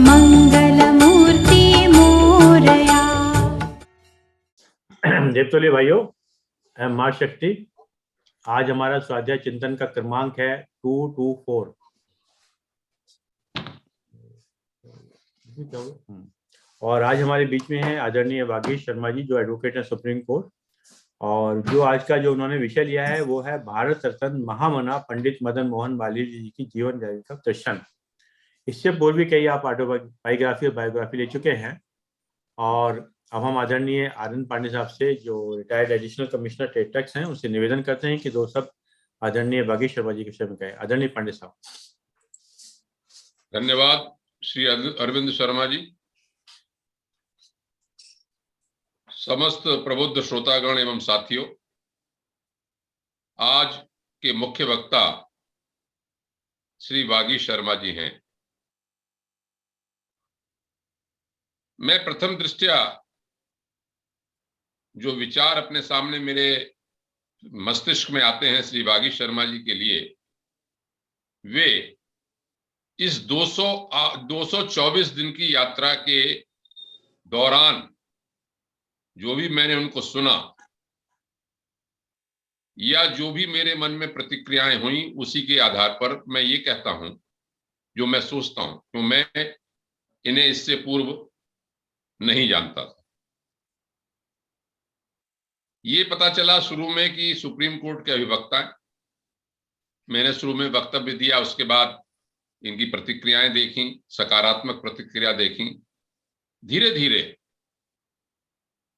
मंगलमूर्ति मोरया। देवतुल्य भाइयों, माँ शक्ति, आज हमारा स्वाध्याय चिंतन का क्रमांक है 224 और आज हमारे बीच में है आदरणीय वागीश शर्मा जी, जो एडवोकेट है सुप्रीम कोर्ट। और जो आज का जो उन्होंने विषय लिया है वो है भारत रत्न महामना पंडित मदन मोहन मालवीय जी की जीवन का दर्शन। इससे पूर्व भी कई आप ऑटोबायोग्राफी और बायोग्राफी ले चुके हैं। और अब हम आदरणीय आनंद पांडे साहब से, जो retired additional commissioner trade tax हैं, उनसे निवेदन करते हैं कि दो सब आदरणीय वागीश शर्मा जी के विषय में कहें। आदरणीय पांडे साहब। धन्यवाद श्री अरविंद शर्मा जी। समस्त प्रबुद्ध श्रोतागण एवं साथियों, आज के मुख्य वक्ता श्री वागीश शर्मा जी हैं। मैं प्रथम दृष्टया जो विचार अपने सामने मेरे मस्तिष्क में आते हैं श्री वागीश शर्मा जी के लिए, वे इस 224 दिन की यात्रा के दौरान जो भी मैंने उनको सुना या जो भी मेरे मन में प्रतिक्रियाएं हुई, उसी के आधार पर मैं ये कहता हूं जो मैं सोचता हूं, तो मैं इन्हें इससे पूर्व नहीं जानता था। ये पता चला शुरू में कि सुप्रीम कोर्ट के अधिवक्ता हैं। मैंने शुरू में वक्तव्य दिया, उसके बाद इनकी प्रतिक्रियाएं देखी, सकारात्मक प्रतिक्रिया देखी। धीरे धीरे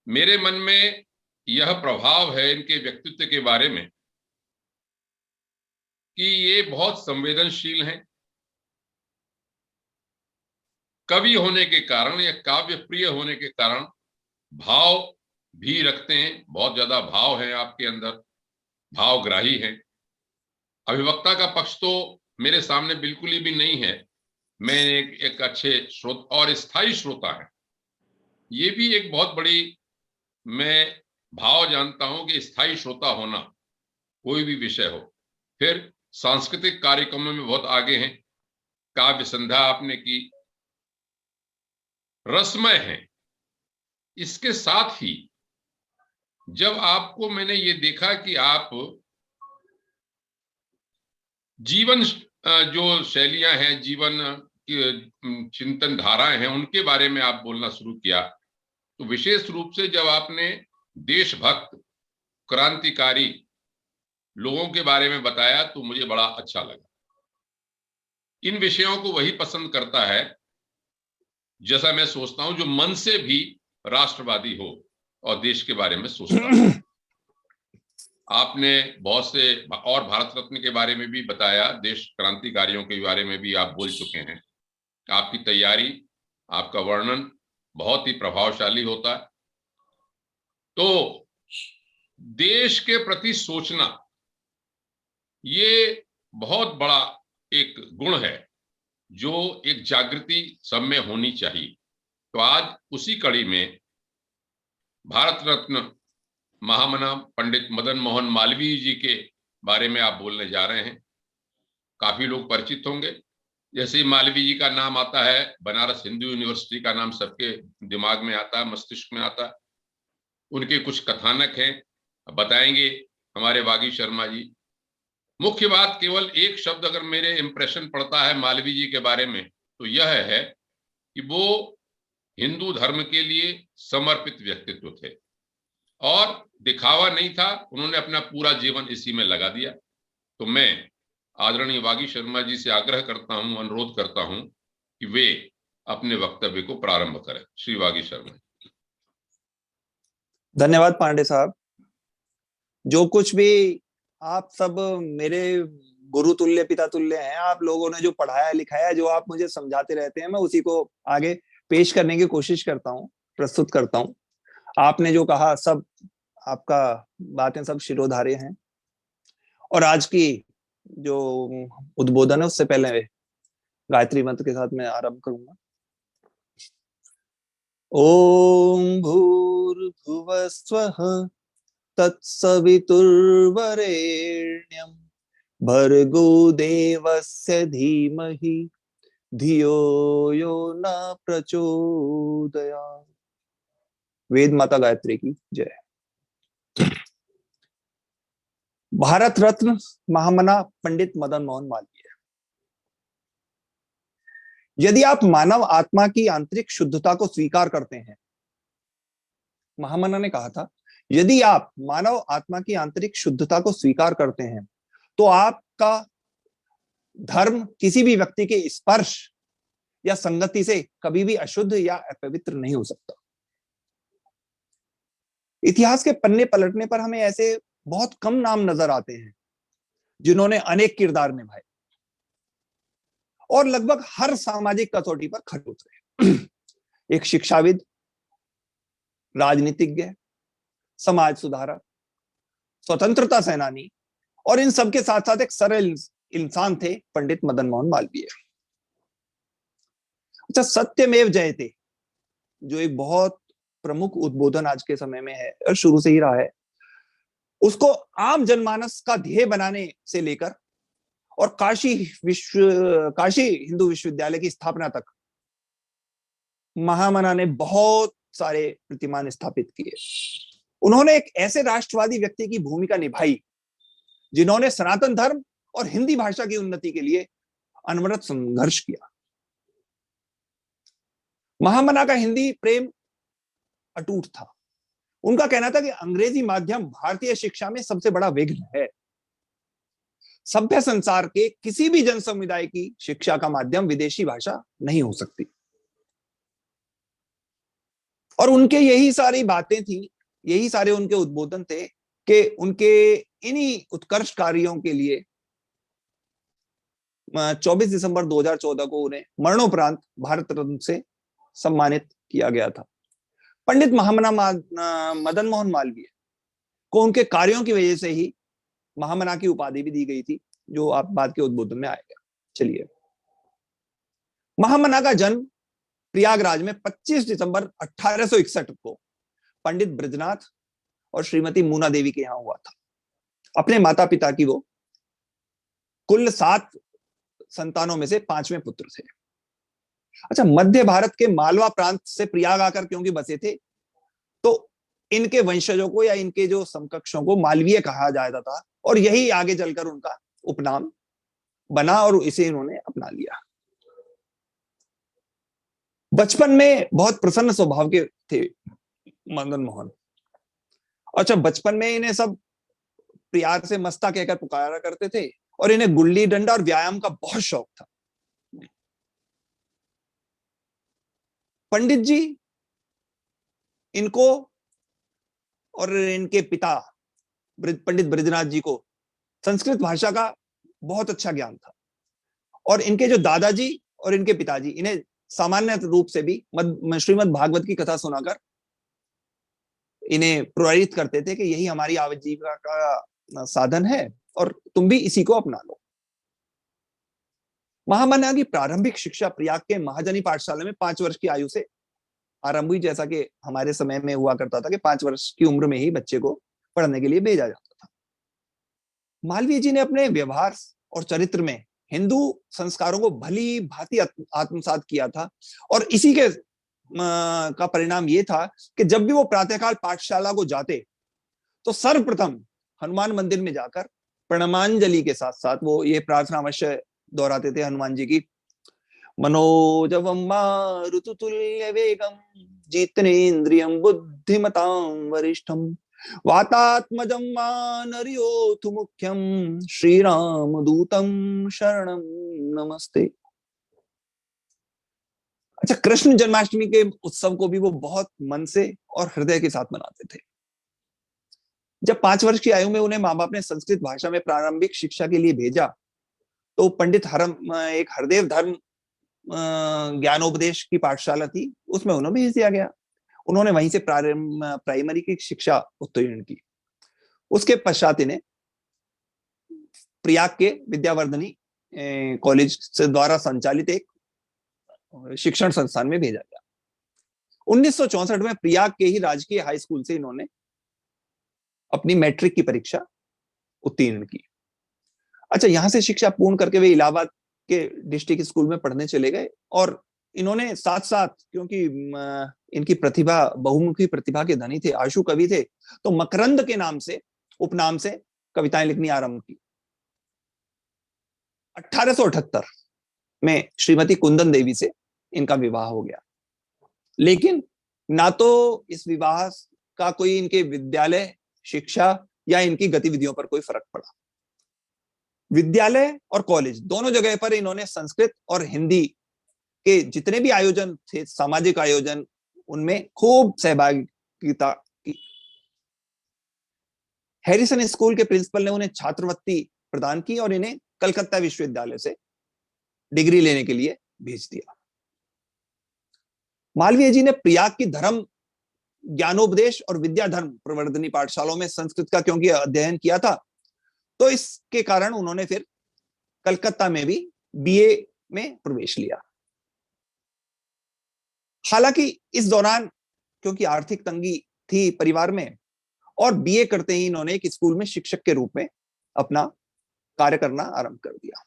मेरे मन में यह प्रभाव है इनके व्यक्तित्व के बारे में कि ये बहुत संवेदनशील हैं। कवि होने के कारण या काव्य प्रिय होने के कारण भाव भी रखते हैं, बहुत ज्यादा भाव है आपके अंदर, भावग्राही हैं। अभिवक्ता का पक्ष तो मेरे सामने बिल्कुल ही भी नहीं है। मैं एक अच्छे श्रोता और स्थायी श्रोता है, ये भी एक बहुत बड़ी मैं भाव जानता हूं कि स्थायी श्रोता होना, कोई भी विषय हो। फिर सांस्कृतिक कार्यक्रमों में बहुत आगे हैं, काव्य संध्या आपने की, रसमय है। इसके साथ ही जब आपको मैंने ये देखा कि आप जीवन जो शैलियां हैं, जीवन की चिंतन धाराएं हैं, उनके बारे में आप बोलना शुरू किया, तो विशेष रूप से जब आपने देशभक्त क्रांतिकारी लोगों के बारे में बताया तो मुझे बड़ा अच्छा लगा। इन विषयों को वही पसंद करता है, जैसा मैं सोचता हूं, जो मन से भी राष्ट्रवादी हो और देश के बारे में सोचता हो। आपने बहुत से और भारत रत्न के बारे में भी बताया, देश क्रांतिकारियों के बारे में भी आप बोल चुके हैं। आपकी तैयारी, आपका वर्णन बहुत ही प्रभावशाली होता है। तो देश के प्रति सोचना ये बहुत बड़ा एक गुण है जो एक जागृति सब में होनी चाहिए। तो आज उसी कड़ी में भारत रत्न महामना पंडित मदन मोहन मालवीय जी के बारे में आप बोलने जा रहे हैं। काफी लोग परिचित होंगे। जैसे मालवीय जी का नाम आता है, बनारस हिंदू यूनिवर्सिटी का नाम सबके दिमाग में आता है, मस्तिष्क में आता है। उनके कुछ कथानक हैं, बताएंगे हमारे वागीश शर्मा जी। मुख्य बात, केवल एक शब्द अगर मेरे इंप्रेशन पड़ता है मालवीय जी के बारे में, तो यह है कि वो हिंदू धर्म के लिए समर्पित व्यक्तित्व थे और दिखावा नहीं था। उन्होंने अपना पूरा जीवन इसी में लगा दिया। तो मैं आदरणीय वागीश शर्मा जी से आग्रह करता हूं, अनुरोध करता हूं कि वे अपने वक्तव्य को प्रारंभ करें। श्री वागीश शर्मा। धन्यवाद पांडे साहब। जो कुछ भी आप सब मेरे गुरु तुल्य पिता तुल्य हैं, आप लोगों ने जो पढ़ाया लिखाया, जो आप मुझे समझाते रहते हैं, मैं उसी को आगे पेश करने की कोशिश करता हूं, प्रस्तुत करता हूं। आपने जो कहा सब, आपका बातें सब शिरोधार्य हैं। और आज की जो उद्बोधन है उससे पहले गायत्री मंत्र के साथ मैं आरंभ करूंगा। ओम भूर्भुवस्वः तत्सवितुर्वरेण्यं भर्गो देवस्य धीमहि धियो यो न प्रचोदयात्। वेद माता गायत्री की जय। भारत रत्न महामना पंडित मदन मोहन मालवीय। यदि आप मानव आत्मा की आंतरिक शुद्धता को स्वीकार करते हैं, महामना ने कहा था, यदि आप मानव आत्मा की आंतरिक शुद्धता को स्वीकार करते हैं तो आपका धर्म किसी भी व्यक्ति के स्पर्श या संगति से कभी भी अशुद्ध या अपवित्र नहीं हो सकता। इतिहास के पन्ने पलटने पर हमें ऐसे बहुत कम नाम नजर आते हैं जिन्होंने अनेक किरदार निभाए और लगभग हर सामाजिक कसौटी पर खरे उतरे। एक शिक्षाविद, राजनीतिज्ञ, समाज सुधारक, स्वतंत्रता सेनानी और इन सबके साथ साथ एक सरल इंसान थे पंडित मदन मोहन मालवीय। अच्छा, सत्यमेव जयते जो एक बहुत प्रमुख उद्बोधन आज के समय में है और शुरू से ही रहा है, उसको आम जनमानस का ध्येय बनाने से लेकर और काशी हिंदू विश्वविद्यालय की स्थापना तक महामना ने बहुत सारे प्रतिमान स्थापित किए। उन्होंने एक ऐसे राष्ट्रवादी व्यक्ति की भूमिका निभाई जिन्होंने सनातन धर्म और हिंदी भाषा की उन्नति के लिए अनवरत संघर्ष किया। महामना का हिंदी प्रेम अटूट था। उनका कहना था कि अंग्रेजी माध्यम भारतीय शिक्षा में सबसे बड़ा विघ्न है। सभ्य संसार के किसी भी जन समुदाय की शिक्षा का माध्यम विदेशी भाषा नहीं हो सकती। और उनके यही सारी बातें थी, यही सारे उनके उद्बोधन थे कि उनके इन्हीं उत्कर्ष कार्यों के लिए 24 दिसंबर 2014 को उन्हें मरणोपरांत भारत रत्न से सम्मानित किया गया था। पंडित महामना मदन मोहन मालवीय को उनके कार्यों की वजह से ही महामना की उपाधि भी दी गई थी, जो आप बाद के उद्बोधन में आएगा। चलिए, महामना का जन्म प्रयागराज में 25 दिसंबर 1861 को पंडित ब्रजनाथ और श्रीमती मूना देवी के यहां हुआ था। अपने माता पिता की वो कुल 7 संतानों में से 5वें पुत्र थे। अच्छा, मध्य भारत के मालवा प्रांत से प्रयाग आकर क्योंकि बसे थे, तो इनके वंशजों को या इनके जो समकक्षों को मालवीय कहा जाता था और यही आगे चलकर उनका उपनाम बना और इसे इन्होंने अपना लिया। बचपन में बहुत प्रसन्न स्वभाव के थे मदन मोहन। अच्छा, बचपन में इन्हें सब प्यार से मस्ता कहकर पुकारा करते थे और इन्हें गुल्ली डंडा और व्यायाम का बहुत शौक था। पंडित जी इनको और इनके पिता पंडित ब्रजनाथ जी को संस्कृत भाषा का बहुत अच्छा ज्ञान था और इनके जो दादाजी और इनके पिताजी इन्हें सामान्य रूप से भी श्रीमद् भागवत की कथा सुनाकर इन्हें प्रेरित करते थे कि यही हमारी आजीविका का साधन है और तुम भी इसी को अपना लो। महामना की प्रारंभिक शिक्षा प्रयाग के महाजनी पाठशाला में 5 वर्ष की आयु से आरंभ हुई, जैसा कि हमारे समय में हुआ करता था कि 5 वर्ष की उम्र में ही बच्चे को पढ़ने के लिए भेजा जाता था। मालवीय जी ने अपने व्यवहार और चरित्र में हिंदू संस्कारों को भली भांति आत्मसात किया था और इसी के का परिणाम ये था कि जब भी वो प्रातःकाल पाठशाला को जाते तो सर्वप्रथम हनुमान मंदिर में जाकर प्रणमांजलि के साथ साथ वो ये प्रार्थना अवश्य दोहराते थे हनुमान जी की, मनोजवम मारुतुल्य वेगम जितेन्द्रियं बुद्धिमतां वरिष्ठम वातात्मजं मानर्योऽथ मुख्यं श्रीराम दूतं शरणं नमस्ते। अच्छा, कृष्ण जन्माष्टमी के उत्सव को भी वो बहुत मन से और हृदय के साथ मनाते थे। जब 5 वर्ष की आयु में उन्हें माँ बाप ने संस्कृत भाषा में प्रारंभिक शिक्षा के लिए भेजा तो पंडित एक हरदेव धर्म ज्ञानोपदेश की पाठशाला थी, उसमें उन्हें भेज दिया गया। उन्होंने वहीं से प्राइमरी की शिक्षा उत्तीर्ण की। उसके पश्चात इन्हें प्रयाग के विद्यावर्धनी कॉलेज से द्वारा संचालित एक शिक्षण संस्थान में भेजा गया। 1964 में प्रयाग के ही राजकीय हाई स्कूल से इन्होंने अपनी मैट्रिक की परीक्षा उत्तीर्ण की। अच्छा, यहां से शिक्षा पूर्ण करके वे इलाहाबाद के डिस्ट्रिक्ट स्कूल में पढ़ने चले गए और इन्होंने साथ साथ, क्योंकि इनकी प्रतिभा, बहुमुखी प्रतिभा के धनी थे, आशु कवि थे, तो मकरंद के नाम से, उपनाम से कविताएं लिखनी आरंभ की। 1878 में श्रीमती कुंदन देवी से इनका विवाह हो गया, लेकिन ना तो इस विवाह का कोई इनके विद्यालय, शिक्षा या इनकी गतिविधियों पर कोई फर्क पड़ा। विद्यालय और कॉलेज दोनों जगह पर इन्होंने संस्कृत और हिंदी के जितने भी आयोजन थे, सामाजिक आयोजन, उनमें खूब सहभागिता की। हैरिसन स्कूल के प्रिंसिपल ने उन्हें छात्रवृत्ति प्रदान की और इन्हें कलकत्ता विश्वविद्यालय से डिग्री लेने के लिए भेज दिया। मालवीय जी ने प्रयाग की धर्म ज्ञानोपदेश और विद्याधर्म प्रवर्धनी पाठशालाओं में संस्कृत का क्योंकि अध्ययन किया था, तो इसके कारण उन्होंने फिर कलकत्ता में भी बीए में प्रवेश लिया। हालांकि इस दौरान क्योंकि आर्थिक तंगी थी परिवार में, और बीए करते ही इन्होंने एक स्कूल में शिक्षक के रूप में अपना कार्य करना आरंभ कर दिया।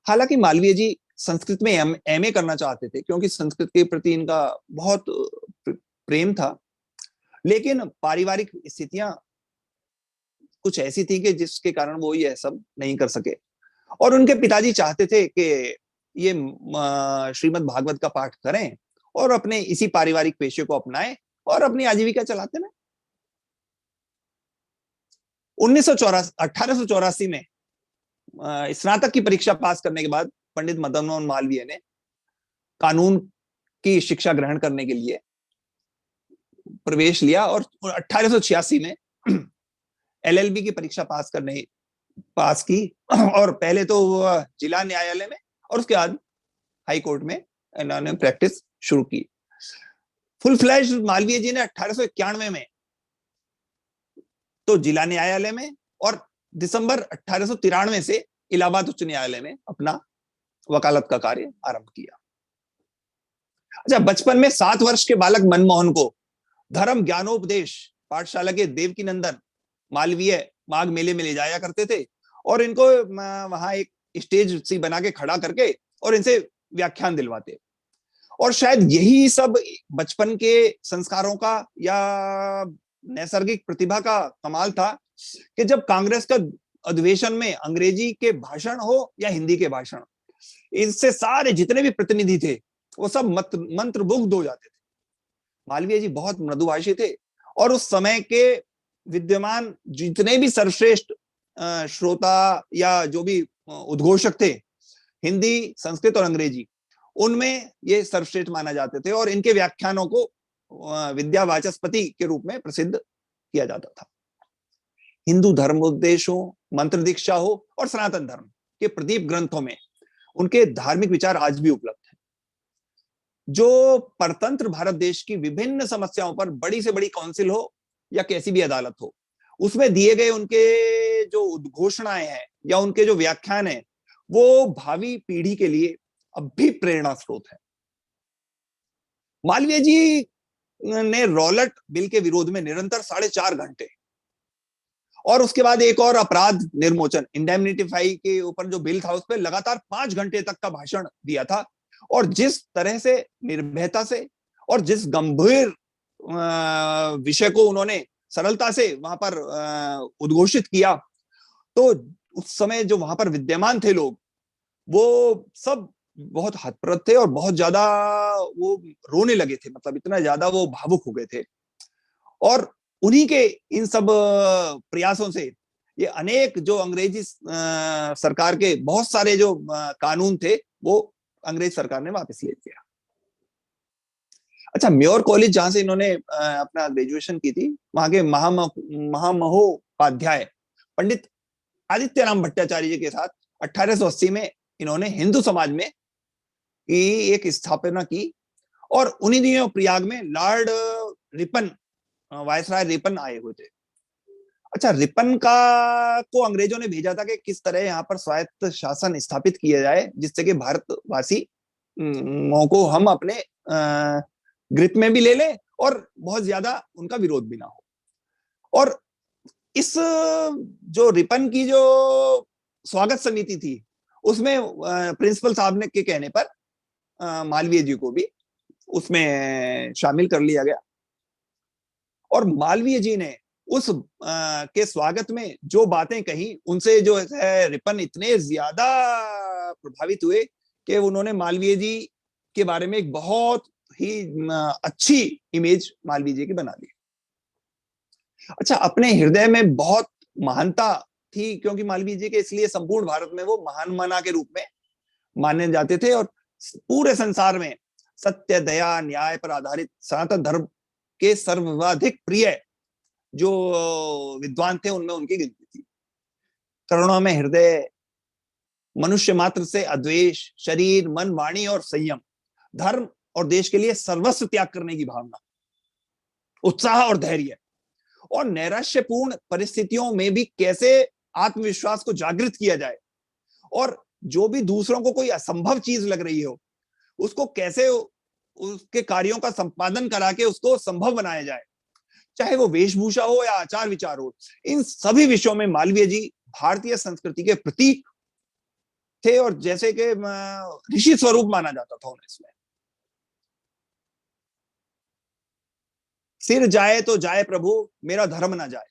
हालांकि मालवीय जी संस्कृत में एमए करना चाहते थे, क्योंकि संस्कृत के प्रति इनका बहुत प्रेम था, लेकिन पारिवारिक स्थितियां कुछ ऐसी थी कि जिसके कारण वो यह सब नहीं कर सके। और उनके पिताजी चाहते थे कि ये श्रीमद् भागवत का पाठ करें और अपने इसी पारिवारिक पेशे को अपनाएं और अपनी आजीविका चलाते रहें। 1884 में स्नातक की परीक्षा पास करने के बाद पंडित मदन मोहन मालवीय ने कानून की शिक्षा ग्रहण करने के लिए प्रवेश लिया और 1886 में एलएलबी की परीक्षा पास की और पहले तो जिला न्यायालय में और उसके बाद हाई कोर्ट में इन्होंने प्रैक्टिस शुरू की। फुल फ्लैश मालवीय जी ने 1891 में तो जिला न्यायालय में और दिसंबर 1893 से इलाहाबाद उच्च न्यायालय में अपना वकालत का कार्य आरंभ किया। अच्छा, बचपन में 7 वर्ष के बालक मनमोहन को धर्म ज्ञानोपदेश पाठशाला के देवकी नंदन मालवीय माघ मेले में ले जाया करते थे और इनको वहां एक स्टेज सी बना के खड़ा करके और इनसे व्याख्यान दिलवाते। और शायद यही सब बचपन के संस्कारों का या नैसर्गिक प्रतिभा का कमाल था कि जब कांग्रेस का अधिवेशन में अंग्रेजी के भाषण हो या हिंदी के भाषण, इससे सारे जितने भी प्रतिनिधि थे वो सब मंत्रमुग्ध हो जाते थे। मालवीय जी बहुत मृदुभाषी थे और उस समय के विद्यमान जितने भी सर्वश्रेष्ठ श्रोता या जो भी उद्घोषक थे, हिंदी, संस्कृत और अंग्रेजी, उनमें ये सर्वश्रेष्ठ माना जाते थे और इनके व्याख्यानों को विद्या वाचस्पति के रूप में प्रसिद्ध किया जाता था। हिंदू धर्मोपदेश हो, मंत्र दीक्षा हो और सनातन धर्म के प्रदीप ग्रंथों में उनके धार्मिक विचार आज भी उपलब्ध हैं। जो परतंत्र भारत देश की विभिन्न समस्याओं पर बड़ी से बड़ी काउंसिल हो या कैसी भी अदालत हो, उसमें दिए गए उनके जो उद्घोषणाएं हैं या उनके जो व्याख्यान हैं, वो भावी पीढ़ी के लिए अब भी प्रेरणा स्रोत है। मालवीय जी ने रॉलेट बिल के विरोध में निरंतर 4.5 घंटे और उसके बाद एक और अपराध निर्मोचन इंडेमनिटी के ऊपर जो बिल था उस पर लगातार 5 घंटे तक का भाषण दिया था। और जिस तरह से निर्भयता से और जिस गंभीर विषय को उन्होंने सरलता से वहां पर उद्घोषित किया, तो उस समय जो वहां पर विद्यमान थे लोग, वो सब बहुत हतप्रभ थे और बहुत ज्यादा वो रोने लगे थे, मतलब इतना ज्यादा वो भावुक हो गए थे। और उन्हीं के इन सब प्रयासों से ये अनेक जो अंग्रेजी सरकार के बहुत सारे जो कानून थे वो अंग्रेज सरकार ने वापस ले लिया। अच्छा, म्योर कॉलेज जहां से इन्होंने अपना ग्रेजुएशन की थी, वहां के महामहोपाध्याय पंडित आदित्यराम भट्टाचार्य जी के साथ 1880 में इन्होंने हिंदू समाज में की एक स्थापना की और उन्हीं दिनों प्रयाग में लॉर्ड रिपन, वायसराय रिपन आए हुए थे। अच्छा, रिपन को अंग्रेजों ने भेजा था कि किस तरह यहाँ पर स्वायत्त शासन स्थापित किया जाए जिससे कि भारतवासी को हम अपने ग्रिप में भी ले ले और बहुत ज्यादा उनका विरोध भी ना हो। और इस जो रिपन की जो स्वागत समिति थी उसमें प्रिंसिपल साहब ने के कहने पर मालवीय जी को भी उसमें शामिल कर लिया गया। और मालवीय जी ने उस के स्वागत में जो बातें कही, उनसे जो है रिपन इतने ज्यादा प्रभावित हुए कि उन्होंने मालवीय जी के बारे में एक बहुत ही अच्छी इमेज मालवीय जी की बना ली। अच्छा, अपने हृदय में बहुत महानता थी, क्योंकि मालवीय जी के इसलिए संपूर्ण भारत में वो महान मना के रूप में माने जाते थे, और पूरे संसार में सत्य, दया, न्याय पर आधारित सनातन धर्म के सर्वाधिक प्रिय जो विद्वान थे उनमें उनकी गिनती थी। करुणा में हृदय, मनुष्य मात्र से अद्वेष, शरीर, मन, वाणी और संयम, धर्म और देश के लिए सर्वस्व त्याग करने की भावना, उत्साह और धैर्य, और नैराश्यपूर्ण परिस्थितियों में भी कैसे आत्मविश्वास को जागृत किया जाए, और जो भी दूसरों को कोई असंभव चीज लग रही हो उसको कैसे उसके कार्यों का संपादन करा के उसको संभव बनाया जाए, चाहे वो वेशभूषा हो या आचार विचार हो। इन सभी विषयों में मालवीय जी भारतीय संस्कृति के प्रतीक थे, और जैसे कि ऋषि स्वरूप माना जाता था उन्हें। इसमें सिर जाए तो जाए प्रभु, मेरा धर्म ना जाए,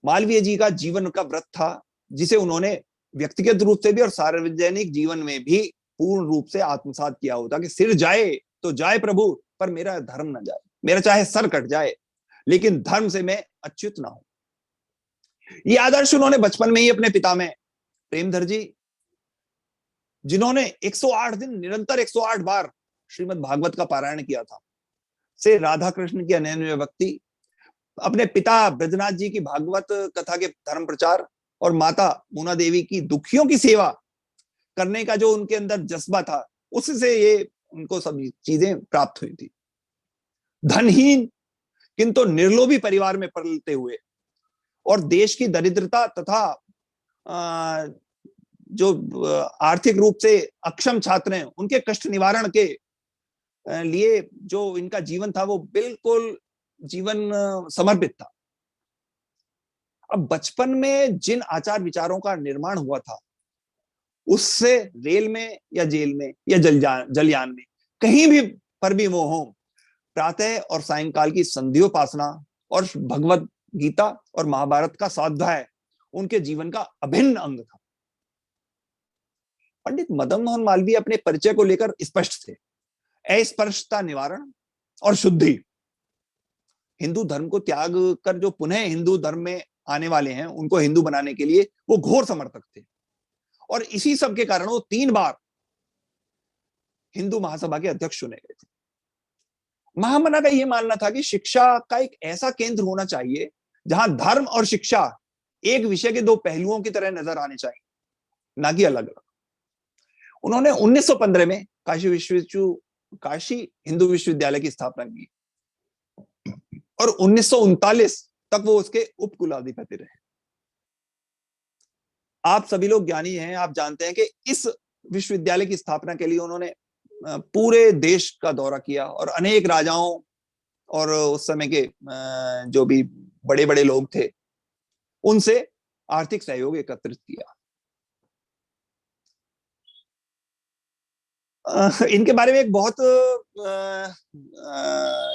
मालवीय जी का जीवन का व्रत था, जिसे उन्होंने व्यक्तिगत रूप से भी और सार्वजनिक जीवन में भी पूर्ण रूप से आत्मसात किया होता कि सिर जाए तो जाए प्रभु, पर मेरा धर्म ना जाए, मेरा चाहे सर कट जाए लेकिन धर्म से मैं अच्युत ना हूं। ये आदर्श उन्होंने बचपन में ही अपने पिता में, प्रेमधर जी, जिन्होंने 108 दिन निरंतर 108 बार श्रीमद् भागवत का पारायण किया था, से राधा कृष्ण की अनन्य भक्ति, अपने पिता ब्रजनाथ जी की भागवत कथा के धर्म प्रचार, और माता मूना देवी की दुखियों की सेवा करने का जो उनके अंदर जज्बा था, उससे ये उनको सब चीजें प्राप्त हुई थी। धनहीन किंतु निर्लोभी परिवार में पलते हुए, और देश की दरिद्रता तथा जो आर्थिक रूप से अक्षम छात्र हैं उनके कष्ट निवारण के लिए जो इनका जीवन था वो बिल्कुल जीवन समर्पित था। अब बचपन में जिन आचार विचारों का निर्माण हुआ था, उससे रेल में या जेल में या जलयान में कहीं भी पर भी वो हो, प्रातः और सायंकाल की संध्योपासना और भगवत गीता और महाभारत का स्वाध्याय उनके जीवन का अभिन्न अंग था। पंडित मदन मोहन मालवीय अपने परिचय को लेकर स्पष्ट थे। अस्पृश्यता निवारण और शुद्धि, हिंदू धर्म को त्याग कर जो पुनः हिंदू धर्म में आने वाले हैं उनको हिंदू बनाने के लिए वो घोर समर्थक थे, और इसी सब के कारण वो 3 बार हिंदू महासभा के अध्यक्ष चुने गए थे। महामना का यह मानना था कि शिक्षा का एक ऐसा केंद्र होना चाहिए जहां धर्म और शिक्षा एक विषय के 2 पहलुओं की तरह नजर आने चाहिए, ना कि अलग अलग। उन्होंने 1915 में काशी हिंदू विश्वविद्यालय की स्थापना की, और 1939 तक वो उसके उपकुलाधिपति रहे। आप सभी लोग ज्ञानी हैं, आप जानते हैं कि इस विश्वविद्यालय की स्थापना के लिए उन्होंने पूरे देश का दौरा किया, और अनेक राजाओं और उस समय के जो भी बड़े बड़े लोग थे उनसे आर्थिक सहयोग एकत्रित किया। इनके बारे में एक बहुत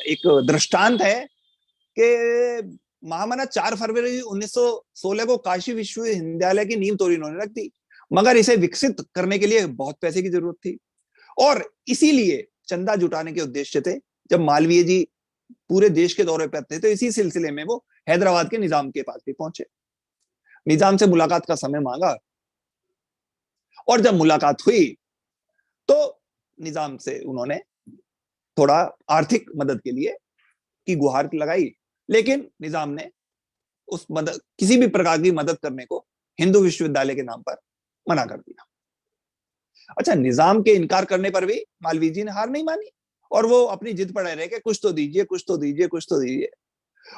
एक दृष्टांत है कि महामना 4 फरवरी 1916 को काशी विश्वविद्यालय की नींव तोड़ी इन्होंने रख दी, मगर इसे विकसित करने के लिए बहुत पैसे की जरूरत थी, और इसीलिए चंदा जुटाने के उद्देश्य थे। जब मालवीय जी पूरे देश के दौरे पर थे तो इसी सिलसिले में वो हैदराबाद के निजाम के पास भी पहुंचे, निजाम से मुलाकात का समय मांगा, और जब मुलाकात हुई तो निजाम से उन्होंने थोड़ा आर्थिक मदद के लिए की गुहार लगाई, लेकिन निजाम ने उस मदद, किसी भी प्रकार की मदद करने को हिंदू विश्वविद्यालय के नाम पर मना कर दिया। अच्छा, निजाम के इनकार करने पर भी मालवीय जी ने हार नहीं मानी, और वो अपनी जिद पर रहे कि कुछ तो दीजिए, कुछ तो दीजिए, कुछ तो दीजिए।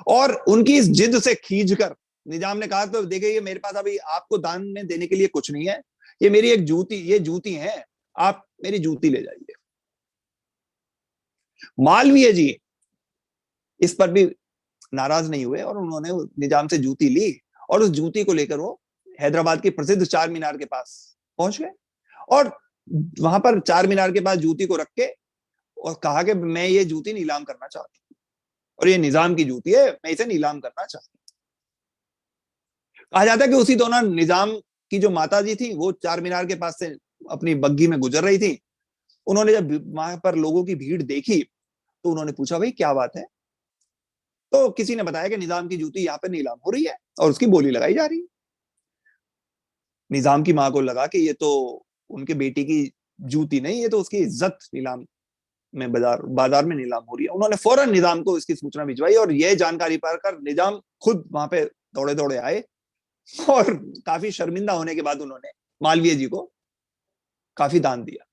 और उनकी इस जिद से खींचकर निजाम ने कहा, तो देखिए ये मेरे पास अभी आपको दान में देने के लिए कुछ नहीं है, ये मेरी एक जूती, ये जूती है, आप मेरी जूती ले जाइए। मालवीय जी इस पर भी नाराज नहीं हुए, और उन्होंने निजाम से जूती ली, और उस जूती को लेकर वो हैदराबाद के प्रसिद्ध चार मीनार के पास पहुंच गए और वहां पर चार मीनार के पास जूती को रख के और कहा कि मैं ये जूती नीलाम करना चाहती हूँ और ये निजाम की जूती है, मैं इसे नीलाम करना चाहती हूँ। कहा जाता है कि उसी दौरान निजाम की जो माता जी थी वो चार मीनार के पास से अपनी बग्घी में गुजर रही थी। उन्होंने जब वहां पर लोगों की भीड़ देखी तो उन्होंने पूछा, भाई क्या बात है? तो किसी ने बताया कि निजाम की जूती यहाँ पे नीलाम हो रही है और उसकी बोली लगाई जा रही है। निजाम की मां को लगा कि ये तो उनके बेटी की जूती नहीं, ये तो उसकी इज्जत नीलाम में बाजार में नीलाम हो रही है। उन्होंने फौरन निजाम को इसकी सूचना भिजवाई और यह जानकारी पाकर निजाम खुद वहां पे दौड़े दौड़े आए और काफी शर्मिंदा होने के बाद उन्होंने मालवीय जी को काफी दान दिया।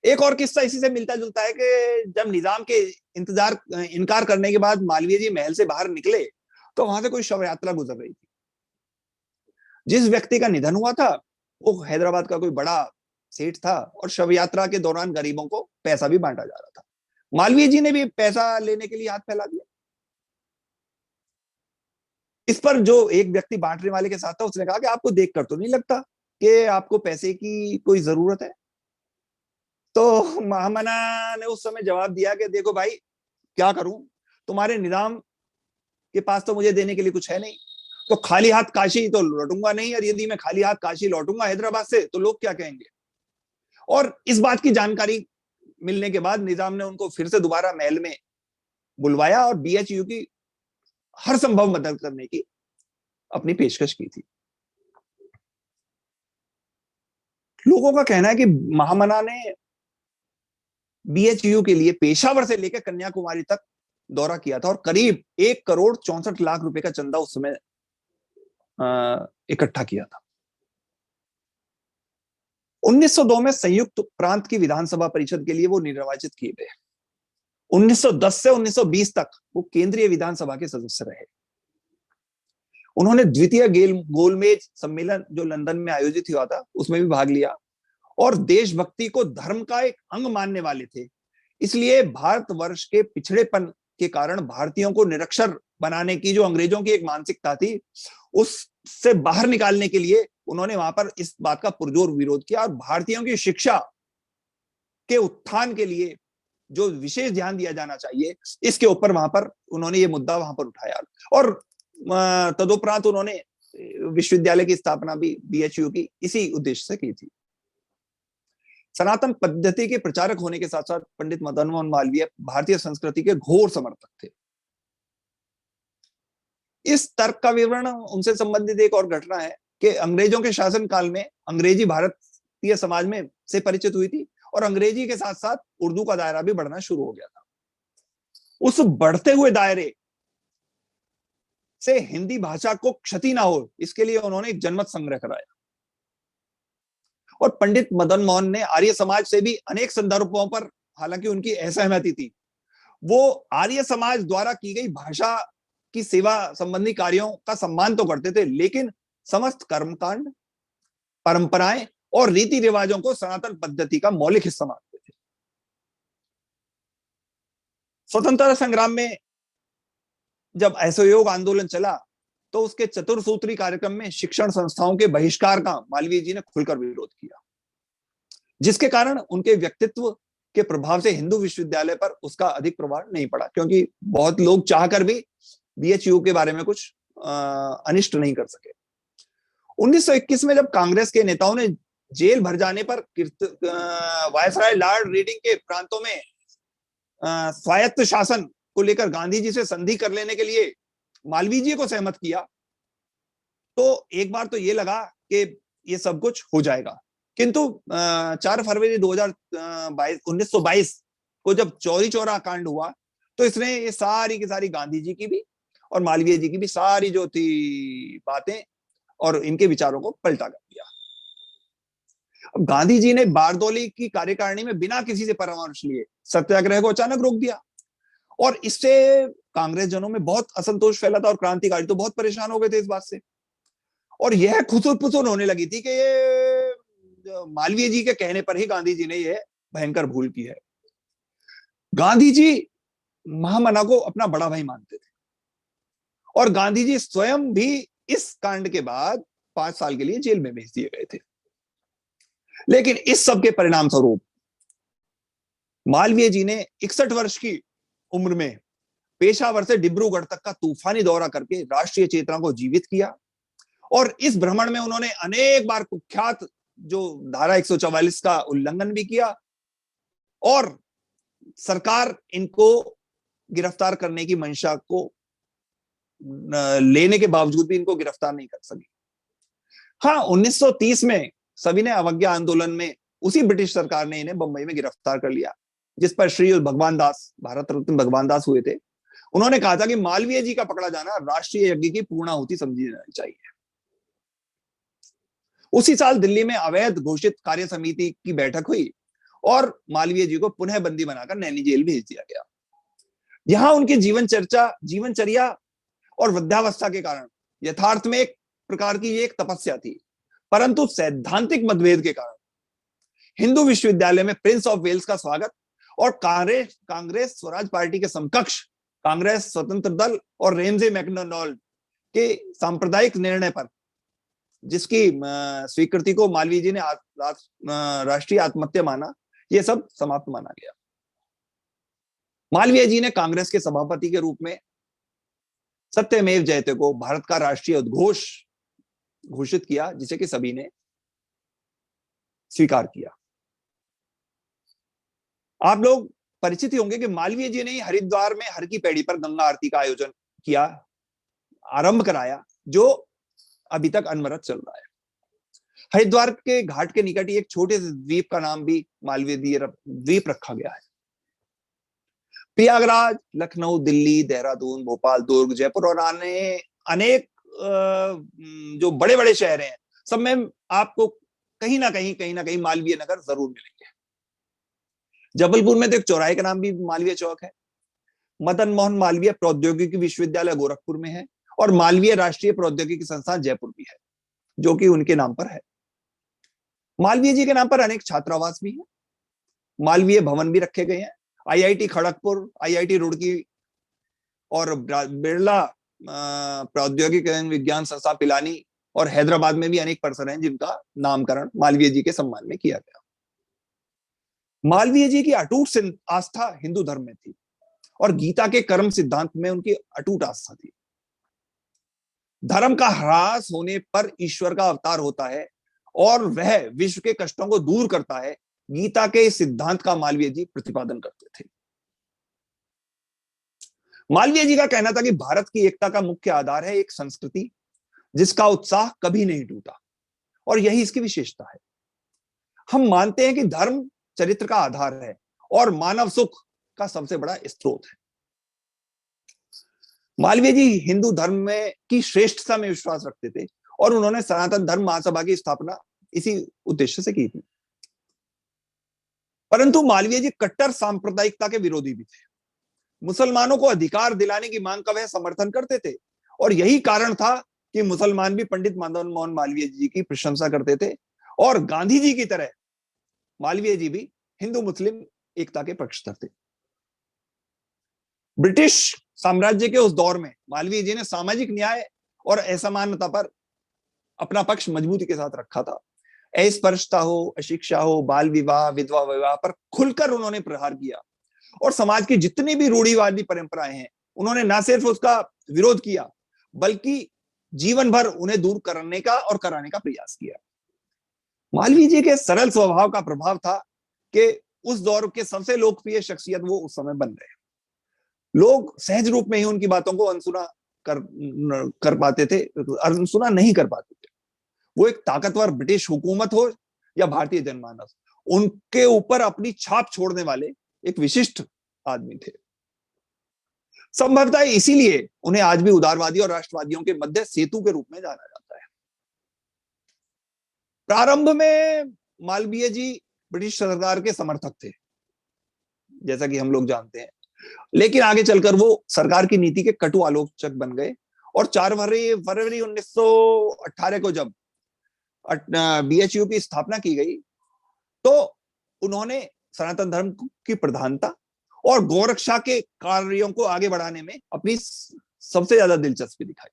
एक और किस्सा इसी से मिलता जुलता है कि जब निजाम के इनकार करने के बाद मालवीय जी महल से बाहर निकले तो वहां से कोई शव यात्रा गुजर रही थी। जिस व्यक्ति का निधन हुआ था वो हैदराबाद का कोई बड़ा सेठ था और शव यात्रा के दौरान गरीबों को पैसा भी बांटा जा रहा था। मालवीय जी ने भी पैसा लेने के लिए हाथ फैला दिया। इस पर जो एक व्यक्ति बांटने वाले के साथ था उसने कहा कि आपको देखकर तो नहीं लगता कि आपको पैसे की कोई जरूरत है। तो महामना ने उस समय जवाब दिया कि देखो भाई, क्या करूं, तुम्हारे निजाम के पास तो मुझे देने के लिए कुछ है नहीं, तो खाली हाथ काशी तो लौटूंगा नहीं, और यदि मैं खाली हाथ काशी लौटूंगा हैदराबाद से तो लोग क्या कहेंगे। और इस बात की जानकारी मिलने के बाद निजाम ने उनको फिर से दोबारा महल में बुलवाया और बीएचयू की हर संभव मदद करने की अपनी पेशकश की थी। लोगों का कहना है कि महामना ने बीएचयू के लिए पेशावर से लेकर कन्याकुमारी तक दौरा किया था और करीब 1,64,00,000 रुपए का चंदा उस समय इकट्ठा किया था। 1902 में संयुक्त प्रांत की विधानसभा परिषद के लिए वो निर्वाचित किए गए। 1910 से 1920 तक वो केंद्रीय विधानसभा के सदस्य रहे। उन्होंने द्वितीय गोलमेज सम्मेलन जो लंदन में आयोजित हुआ था उसमें भी भाग लिया और देशभक्ति को धर्म का एक अंग मानने वाले थे। इसलिए भारतवर्ष के पिछड़ेपन के कारण भारतीयों को निरक्षर बनाने की जो अंग्रेजों की एक मानसिकता थी उससे बाहर निकालने के लिए उन्होंने वहां पर इस बात का पुरजोर विरोध किया और भारतीयों की शिक्षा के उत्थान के लिए जो विशेष ध्यान दिया जाना चाहिए इसके ऊपर वहां पर उन्होंने ये मुद्दा वहां पर उठाया और तदुपरांत उन्होंने विश्वविद्यालय की स्थापना भी बीएचयू की इसी उद्देश्य से की थी। सनातन पद्धति के प्रचारक होने के साथ साथ पंडित मदन मोहन मालवीय भारतीय संस्कृति के घोर समर्थक थे। इस तर्क का विवरण उनसे संबंधित एक और घटना है कि अंग्रेजों के शासन काल में अंग्रेजी भारतीय समाज में से परिचित हुई थी और अंग्रेजी के साथ साथ उर्दू का दायरा भी बढ़ना शुरू हो गया था। उस बढ़ते हुए दायरे से हिंदी भाषा को क्षति ना हो इसके लिए उन्होंने एक जनमत संग्रह कराया और पंडित मदन मोहन ने आर्य समाज से भी अनेक संदर्भों पर, हालांकि उनकी असहमति थी, वो आर्य समाज द्वारा की गई भाषा की सेवा संबंधी कार्यों का सम्मान तो करते थे लेकिन समस्त कर्मकांड, परंपराएं और रीति रिवाजों को सनातन पद्धति का मौलिक हिस्सा मानते थे। स्वतंत्रता संग्राम में जब असहयोग आंदोलन चला तो उसके चतुर्सूत्री कार्यक्रम में शिक्षण संस्थाओं के बहिष्कार का मालवीय जी ने खुलकर विरोध किया, जिसके कारण उनके व्यक्तित्व के प्रभाव से हिंदू विश्वविद्यालय पर उसका अधिक प्रभाव नहीं पड़ा, क्योंकि बहुत लोग चाहकर भी बीएचयू के बारे में कुछ अनिष्ट नहीं कर सके। 1921 में जब कांग्रेस के नेताओं ने जेल भर जाने पर वायसराय लॉर्ड रीडिंग के प्रांतों में स्वायत्त शासन को लेकर गांधी जी से संधि कर लेने के लिए मालवीय जी को सहमत किया तो एक बार तो ये लगा कि ये सब कुछ हो जाएगा, किंतु 4 फरवरी 1922 को जब चौरी चौरा कांड हुआ तो इसने ये सारी की सारी गांधी जी की भी और मालवीय जी की भी सारी जो थी बातें और इनके विचारों को पलटा कर दिया। अब गांधी जी ने बारदौली की कार्यकारिणी में बिना किसी से परामर्श लिए सत्याग्रह को अचानक रोक दिया और इससे कांग्रेस जनों में बहुत असंतोष फैला था और क्रांतिकारी तो बहुत परेशान हो गए थे इस बात से और यह खुसुर पुसुर होने लगी थी कि ये मालवीय जी के कहने पर ही गांधी जी ने यह भयंकर भूल की है। गांधी जी महामना को अपना बड़ा भाई मानते थे और गांधी जी स्वयं भी इस कांड के बाद 5 साल के लिए जेल में भेज दिए गए थे। लेकिन इस सब के परिणाम स्वरूप मालवीय जी ने 61 वर्ष की उम्र में पेशावर से डिब्रूगढ़ तक का तूफानी दौरा करके राष्ट्रीय चेतना को जीवित किया। और इस भ्रमण में उन्होंने अनेक बार कुख्यात जो धारा 144 का उल्लंघन भी किया, और सरकार इनको गिरफ्तार करने की मंशा को लेने के बावजूद भी इनको गिरफ्तार नहीं कर सकी। हाँ, 1930 में सविनय अवज्ञा आंदोलन में उसी ब्रिटिश सरकार ने इन्हें बंबई में गिरफ्तार कर लिया, जिस पर श्री भगवान दास, भारत रत्न भगवान दास हुए थे। उन्होंने कहा था कि मालवीय जी का पकड़ा जाना राष्ट्रीय यज्ञ की पूर्णाहुति समझी जानी चाहिए। उसी साल दिल्ली में अवैध घोषित कार्य समिति की बैठक हुई और मालवीय जी को पुनः बंदी बनाकर नैनी जेल भेज दिया गया। यहां उनकी जीवनचर्या और वृद्धावस्था के कारण यथार्थ में एक प्रकार की एक तपस्या थी, परंतु सैद्धांतिक मतभेद के कारण हिंदू विश्वविद्यालय में प्रिंस ऑफ वेल्स का स्वागत और कांग्रेस स्वराज पार्टी के समकक्ष कांग्रेस स्वतंत्र दल और रेमजे मैकडोनाल्ड के सांप्रदायिक निर्णय पर, जिसकी स्वीकृति को मालवीय जी ने राष्ट्रीय आत्महत्या माना, यह सब समाप्त माना गया। मालवीय जी ने कांग्रेस के सभापति के रूप में सत्यमेव जयते को भारत का राष्ट्रीय उद्घोष घोषित किया, जिसे कि सभी ने स्वीकार किया। आप लोग परिचित होंगे कि मालवीय जी ने ही हरिद्वार में हर की पैड़ी पर गंगा आरती का आयोजन किया, आरंभ कराया, जो अभी तक अनवरत चल रहा है। हरिद्वार के घाट के निकट ही एक छोटे से द्वीप का नाम भी मालवीय द्वीप रखा गया है। प्रयागराज, लखनऊ, दिल्ली, देहरादून, भोपाल, दुर्ग, जयपुर और अनेक जो बड़े बड़े शहर हैं, सब में आपको कहीं ना कहीं मालवीय नगर जरूर मिलेंगे। जबलपुर में तो एक चौराहे का नाम भी मालवीय चौक है। मदन मोहन मालवीय प्रौद्योगिकी विश्वविद्यालय गोरखपुर में है और मालवीय राष्ट्रीय प्रौद्योगिकी संस्थान जयपुर भी है, जो कि उनके नाम पर है। मालवीय जी के नाम पर अनेक छात्रावास भी हैं, मालवीय भवन भी रखे गए हैं। आईआईटी खड़गपुर, आईआईटी रुड़की और बिरला प्रौद्योगिक विज्ञान संस्थान पिलानी और हैदराबाद में भी अनेक परिसर हैं जिनका नामकरण मालवीय जी के सम्मान में किया गया। मालवीय जी की अटूट आस्था हिंदू धर्म में थी और गीता के कर्म सिद्धांत में उनकी अटूट आस्था थी। धर्म का ह्रास होने पर ईश्वर का अवतार होता है और वह विश्व के कष्टों को दूर करता है। गीता के इस सिद्धांत का मालवीय जी प्रतिपादन करते थे। मालवीय जी का कहना था कि भारत की एकता का मुख्य आधार है एक संस्कृति जिसका उत्साह कभी नहीं टूटा, और यही इसकी विशेषता है। हम मानते हैं कि धर्म चरित्र का आधार है और मानव सुख का सबसे बड़ा स्रोत है। मालवीय जी हिंदू धर्म में की श्रेष्ठता में विश्वास रखते थे और उन्होंने सनातन धर्म महासभा की स्थापना इसी उद्देश्य से की थी। परंतु मालवीय जी कट्टर सांप्रदायिकता के विरोधी भी थे। मुसलमानों को अधिकार दिलाने की मांग का वह समर्थन करते थे और यही कारण था कि मुसलमान भी पंडित मदन मोहन मालवीय जी की प्रशंसा करते थे और गांधी जी की तरह मालवीय जी भी हिंदू मुस्लिम एकता के पक्षधर थे। ब्रिटिश साम्राज्य के उस दौर में मालवीय जी ने सामाजिक न्याय और असमानता पर अपना पक्ष मजबूती के साथ रखा था। अस्पृश्यता हो, अशिक्षा हो, बाल विवाह, विधवा विवाह पर खुलकर उन्होंने प्रहार किया और समाज की जितनी भी रूढ़िवादी परंपराएं हैं उन्होंने न सिर्फ उसका विरोध किया बल्कि जीवन भर उन्हें दूर करने का और कराने का प्रयास किया। मालवीय जी के सरल स्वभाव का प्रभाव था कि उस दौर के सबसे लोकप्रिय शख्सियत वो उस समय बन गए। लोग सहज रूप में ही उनकी बातों को अनसुना कर पाते थे, अनसुना नहीं कर पाते थे। वो एक ताकतवर ब्रिटिश हुकूमत हो या भारतीय जनमानस, उनके ऊपर अपनी छाप छोड़ने वाले एक विशिष्ट आदमी थे। संभवतः इसीलिए उन्हें आज भी उदारवादी और राष्ट्रवादियों के मध्य सेतु के रूप में जाना जाता है। प्रारंभ में मालवीय जी ब्रिटिश सरकार के समर्थक थे, जैसा कि हम लोग जानते हैं, लेकिन आगे चलकर वो सरकार की नीति के कटु आलोचक बन गए और 4 फरवरी 1918 को जब बीएचयू की स्थापना की गई तो उन्होंने सनातन धर्म की प्रधानता और गौरक्षा के कार्यों को आगे बढ़ाने में अपनी सबसे ज्यादा दिलचस्पी दिखाई।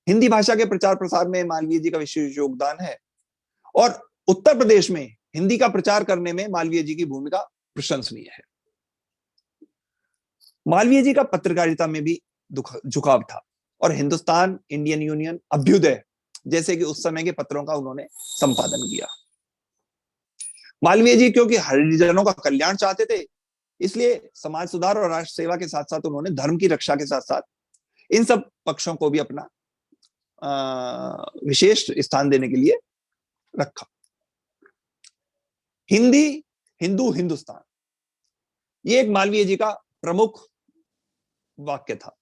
हिंदी भाषा के प्रचार प्रसार में मालवीय जी का विशेष योगदान है और उत्तर प्रदेश में हिंदी का प्रचार करने में मालवीय जी की भूमिका प्रशंसनीय है। मालवीय जी का पत्रकारिता में भी झुकाव था और हिंदुस्तान, इंडियन यूनियन, अभ्युदय जैसे कि उस समय के पत्रों का उन्होंने संपादन किया। मालवीय जी क्योंकि हरिजनों का कल्याण चाहते थे, इसलिए समाज सुधार और राष्ट्र सेवा के साथ साथ उन्होंने धर्म की रक्षा के साथ साथ इन सब पक्षों को भी अपना विशेष स्थान देने के लिए रखा। हिंदी, हिंदू, हिंदुस्तान, ये एक मालवीय जी का प्रमुख वाक्य था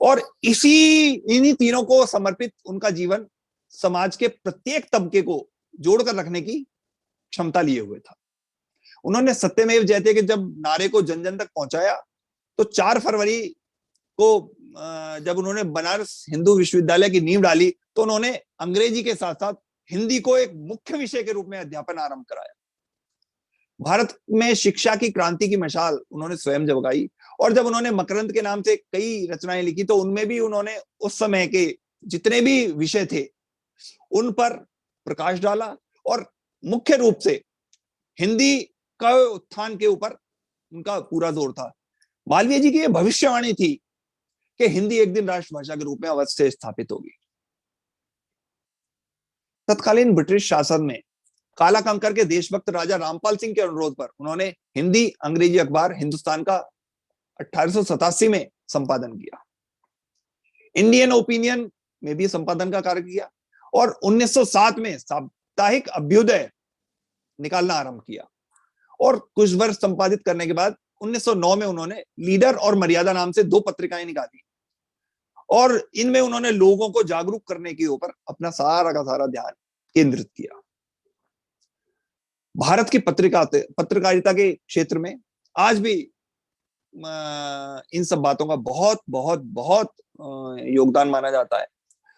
और इन्हीं तीनों को समर्पित उनका जीवन समाज के प्रत्येक तबके को जोड़कर रखने की क्षमता लिए हुए था। उन्होंने सत्यमेव जयते के जब नारे को जन जन तक पहुंचाया तो 4 फरवरी को जब उन्होंने बनारस हिंदू विश्वविद्यालय की नींव डाली तो उन्होंने अंग्रेजी के साथ साथ हिंदी को एक मुख्य विषय के रूप में अध्यापन आरंभ कराया। भारत में शिक्षा की क्रांति की मशाल उन्होंने स्वयं जगाई और जब उन्होंने मकरंद के नाम से कई रचनाएं लिखी तो उनमें भी उन्होंने उस समय के जितने भी विषय थे उन पर प्रकाश डाला और मुख्य रूप से हिंदी का उत्थान के ऊपर उनका पूरा जोर था। मालवीय जी की यह भविष्यवाणी थी कि हिंदी एक दिन राष्ट्रभाषा के रूप में अवश्य स्थापित होगी। तत्कालीन ब्रिटिश शासन में काला कंकर के देशभक्त राजा रामपाल सिंह के अनुरोध पर उन्होंने हिंदी अंग्रेजी अखबार हिंदुस्तान का 1887 में संपादन किया। इंडियन ओपिनियन में भी संपादन का कार्य किया और 1907 में साप्ताहिक अभ्युदय निकालना आरंभ किया और कुछ वर्ष संपादित करने के बाद 1909 में उन्होंने लीडर और मर्यादा नाम से 2 पत्रिकाएं निकाली और इनमें उन्होंने लोगों को जागरूक करने के ऊपर अपना सारा का सारा ध्यान केंद्रित किया। भारत की पत्रकारिता के क्षेत्र में आज भी इन सब बातों का बहुत बहुत बहुत योगदान माना जाता है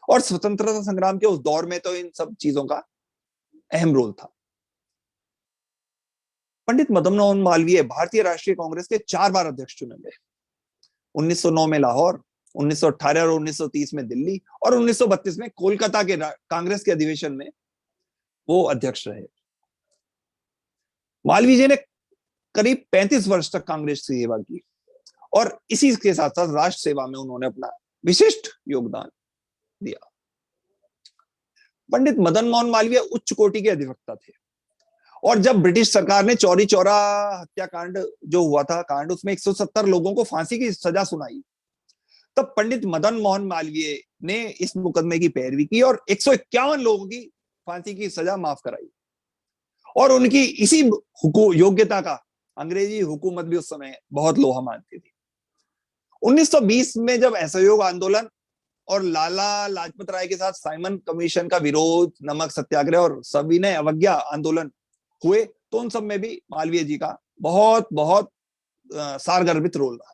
और स्वतंत्रता संग्राम के उस दौर में तो इन सब चीजों का अहम रोल था। पंडित मदन मोहन मालवीय भारतीय राष्ट्रीय कांग्रेस के 4 बार अध्यक्ष चुने गए। 1909 में लाहौर, 1918 और 1930 में दिल्ली और 1932 में कोलकाता के कांग्रेस के अधिवेशन में वो अध्यक्ष रहे। मालवीय जी ने करीब 35 वर्ष तक कांग्रेस की सेवा की और इसी के साथ साथ राष्ट्र सेवा में उन्होंने अपना विशिष्ट योगदान दिया। पंडित मदन मोहन मालवीय उच्च कोटि के अधिवक्ता थे और जब ब्रिटिश सरकार ने चौरी चौरा हत्याकांड जो हुआ था कांड, उसमें 170 लोगों को फांसी की सजा सुनाई, तब पंडित मदन मोहन मालवीय ने इस मुकदमे की पैरवी की और 151 लोगों की फांसी की सजा माफ कराई और उनकी इसी योग्यता का अंग्रेजी हुकूमत भी उस समय बहुत लोहा मानती थी। 1920 में जब असहयोग आंदोलन और लाला लाजपत राय के साथ साइमन कमीशन का विरोध, नमक सत्याग्रह और सविनय अवज्ञा आंदोलन हुए तो उन सब में भी मालवीय जी का बहुत बहुत सारगर्भित रोल रहा।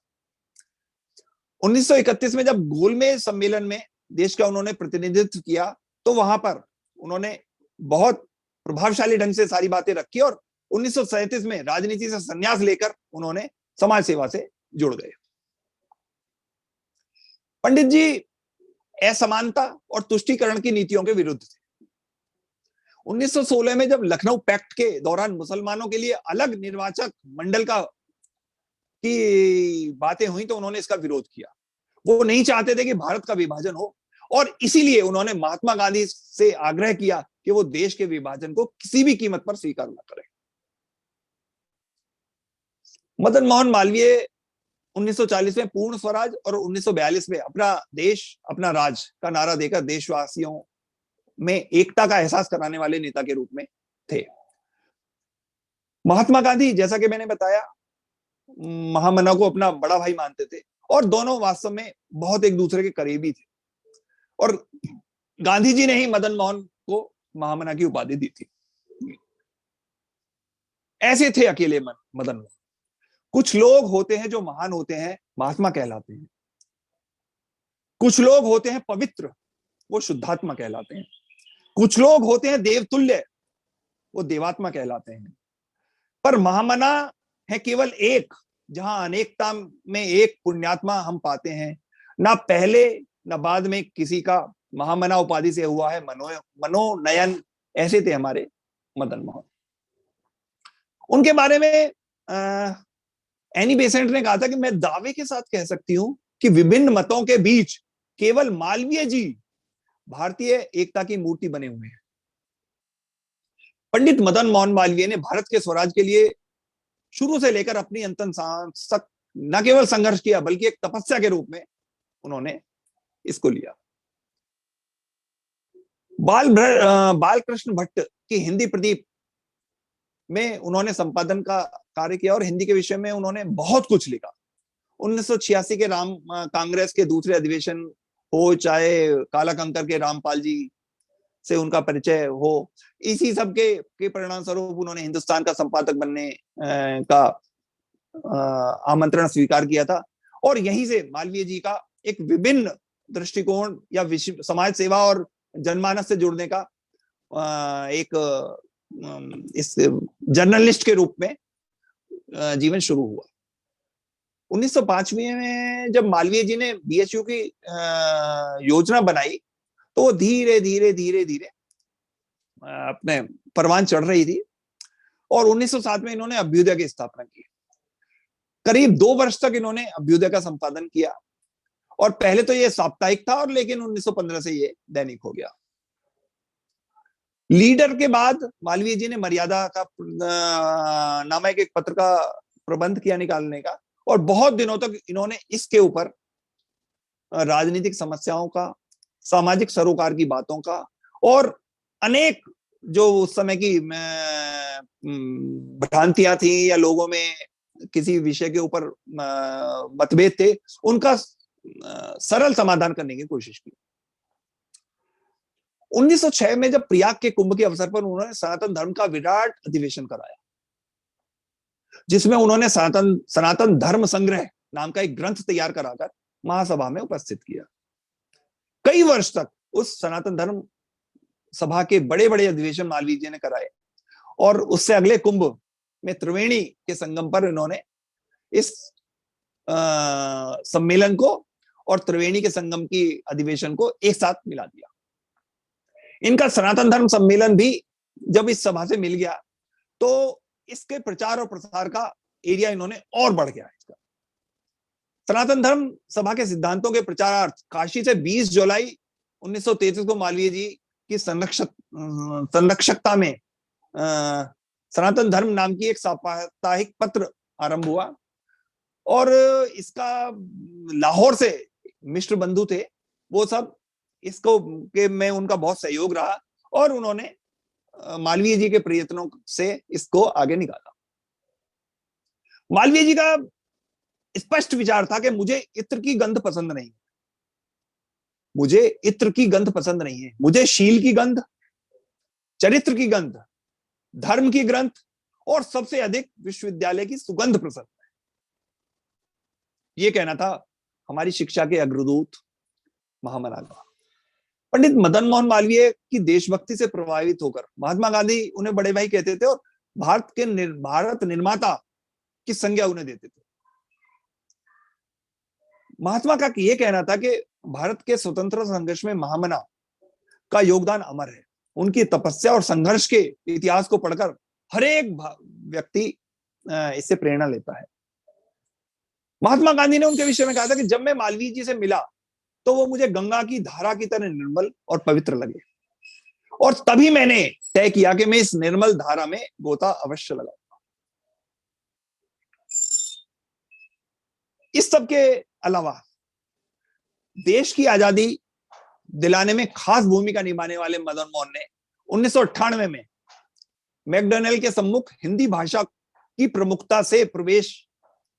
1931 में जब गोलमेज सम्मेलन में देश का उन्होंने प्रतिनिधित्व किया तो वहां पर उन्होंने बहुत प्रभावशाली ढंग से सारी बातें रखी और 1937 में राजनीति से संन्यास लेकर उन्होंने समाज सेवा से जुड़ गए। पंडित जी असमानता और तुष्टीकरण की नीतियों के विरुद्ध थे। 1916 में जब लखनऊ पैक्ट के दौरान मुसलमानों के लिए अलग निर्वाचक मंडल की बातें हुई तो उन्होंने इसका विरोध किया। वो नहीं चाहते थे कि भारत का विभाजन हो और इसीलिए उन्होंने महात्मा गांधी से आग्रह किया कि वो देश के विभाजन को किसी भी कीमत पर स्वीकार न करें। मदन मोहन मालवीय 1940 में पूर्ण स्वराज और 1942 में अपना देश अपना राज का नारा देकर देशवासियों में एकता का एहसास कराने वाले नेता के रूप में थे। महात्मा गांधी, जैसा कि मैंने बताया, महामना को अपना बड़ा भाई मानते थे और दोनों वास्तव में बहुत एक दूसरे के करीबी थे और गांधी जी ने ही मदन मोहन को महामना की उपाधि दी थी। ऐसे थे अकेले मदन मोहन। कुछ लोग होते हैं जो महान होते हैं, महात्मा कहलाते हैं। कुछ लोग होते हैं पवित्र, वो शुद्धात्मा कहलाते हैं। कुछ लोग होते हैं देवतुल्य, वो देवात्मा कहलाते हैं। पर महामना है केवल एक, जहां अनेकता में एक पुण्यात्मा हम पाते हैं। ना पहले ना बाद में किसी का महामना उपाधि से हुआ है मनोनयन, ऐसे थे हमारे मदन मोहन। उनके बारे में एनी बेसेंट ने कहा था कि मैं दावे के साथ कह सकती हूं कि विभिन्न मतों के बीच केवल मालवीय जी भारतीय एकता की मूर्ति बने हुए हैं। पंडित मदन मोहन मालवीय ने भारत के स्वराज के लिए शुरू से लेकर अपनी अंतिम सांस तक न केवल संघर्ष किया बल्कि एक तपस्या के रूप में उन्होंने इसको लिया। बाल कृष्ण भट्ट की हिंदी प्रदीप में उन्होंने संपादन का कार्य किया और हिंदी के विषय में उन्होंने बहुत कुछ लिखा। 1986 के राम कांग्रेस के दूसरे अधिवेशन हो, चाहे काला कंकर के रामपाल जी से उनका परिचय हो, इसी सब के परिणाम स्वरूप उन्होंने हिंदुस्तान का संपादक बनने का आमंत्रण स्वीकार किया था। और यहीं से मालवीय जी का एक विभिन्न दृष्टिकोण या समाज सेवा और जनमानस से जुड़ने का एक इस जर्नलिस्ट के रूप में जीवन शुरू हुआ। 1905 में जब मालवीय जी ने बीएचयू की योजना बनाई तो वो धीरे धीरे अपने परवान चढ़ रही थी और 1907 में इन्होंने अभ्युदय की स्थापना की। करीब 2 वर्ष तक इन्होंने अभ्युदय का संपादन किया और पहले तो ये साप्ताहिक था और लेकिन 1915 से ये दैनिक हो गया। लीडर के बाद मालवीय जी ने मर्यादा का नामक एक पत्र का प्रबंध किया निकालने का और बहुत दिनों तक इन्होंने इसके ऊपर राजनीतिक समस्याओं का, सामाजिक सरोकार की बातों का और अनेक जो उस समय की भ्रांतियां थी या लोगों में किसी विषय के ऊपर मतभेद थे, उनका सरल समाधान करने की कोशिश की। 1906 में जब प्रयाग के कुंभ के अवसर पर उन्होंने सनातन धर्म का विराट अधिवेशन कराया, जिसमें उन्होंने सनातन धर्म संग्रह नाम का एक ग्रंथ तैयार कराकर महासभा में उपस्थित किया। कई वर्ष तक उस सनातन धर्म सभा के बड़े बड़े अधिवेशन मालवीय जी ने कराए और उससे अगले कुंभ में त्रिवेणी के संगम पर इन्होंने इस सम्मेलन को और त्रिवेणी के संगम की अधिवेशन को एक साथ मिला दिया। इनका सनातन धर्म सम्मेलन भी जब इस सभा से मिल गया तो इसके प्रचार और प्रसार का एरिया इन्होंने और बढ़ गया। इसका सनातन धर्म सभा के सिद्धांतों के प्रचारार्थ काशी से 20 जुलाई 1933 को मालवीय जी की संरक्षकता में सनातन धर्म नाम की एक साप्ताहिक पत्र आरंभ हुआ और इसका लाहौर से मिश्र बंधु थे, वो सब इसको के में उनका बहुत सहयोग रहा और उन्होंने मालवीय जी के प्रयत्नों से इसको आगे निकाला। मालवीय जी का स्पष्ट विचार था कि मुझे इत्र की गंध पसंद नहीं, मुझे इत्र की गंध पसंद नहीं है, मुझे शील की गंध, चरित्र की गंध, धर्म की ग्रंथ और सबसे अधिक विश्वविद्यालय की सुगंध पसंद है। ये कहना था हमारी शिक्षा के अग्रदूत महामना का। पंडित मदन मोहन मालवीय की देशभक्ति से प्रभावित होकर महात्मा गांधी उन्हें बड़े भाई कहते थे और भारत निर्माता की संज्ञा उन्हें देते थे। महात्मा का यह कहना था कि भारत के स्वतंत्रता संघर्ष में महामना का योगदान अमर है। उनकी तपस्या और संघर्ष के इतिहास को पढ़कर हर एक व्यक्ति इससे प्रेरणा लेता है। महात्मा गांधी ने उनके विषय में कहा था कि जब मैं मालवीय जी से मिला तो वो मुझे गंगा की धारा की तरह निर्मल और पवित्र लगे और तभी मैंने तय किया कि मैं इस निर्मल धारा में गोता अवश्य लगाऊंगा। इस सब के अलावा देश की आजादी दिलाने में खास भूमिका निभाने वाले मदन मोहन ने 1998 में मैकडॉनल्ड के सम्मुख हिंदी भाषा की प्रमुखता से प्रवेश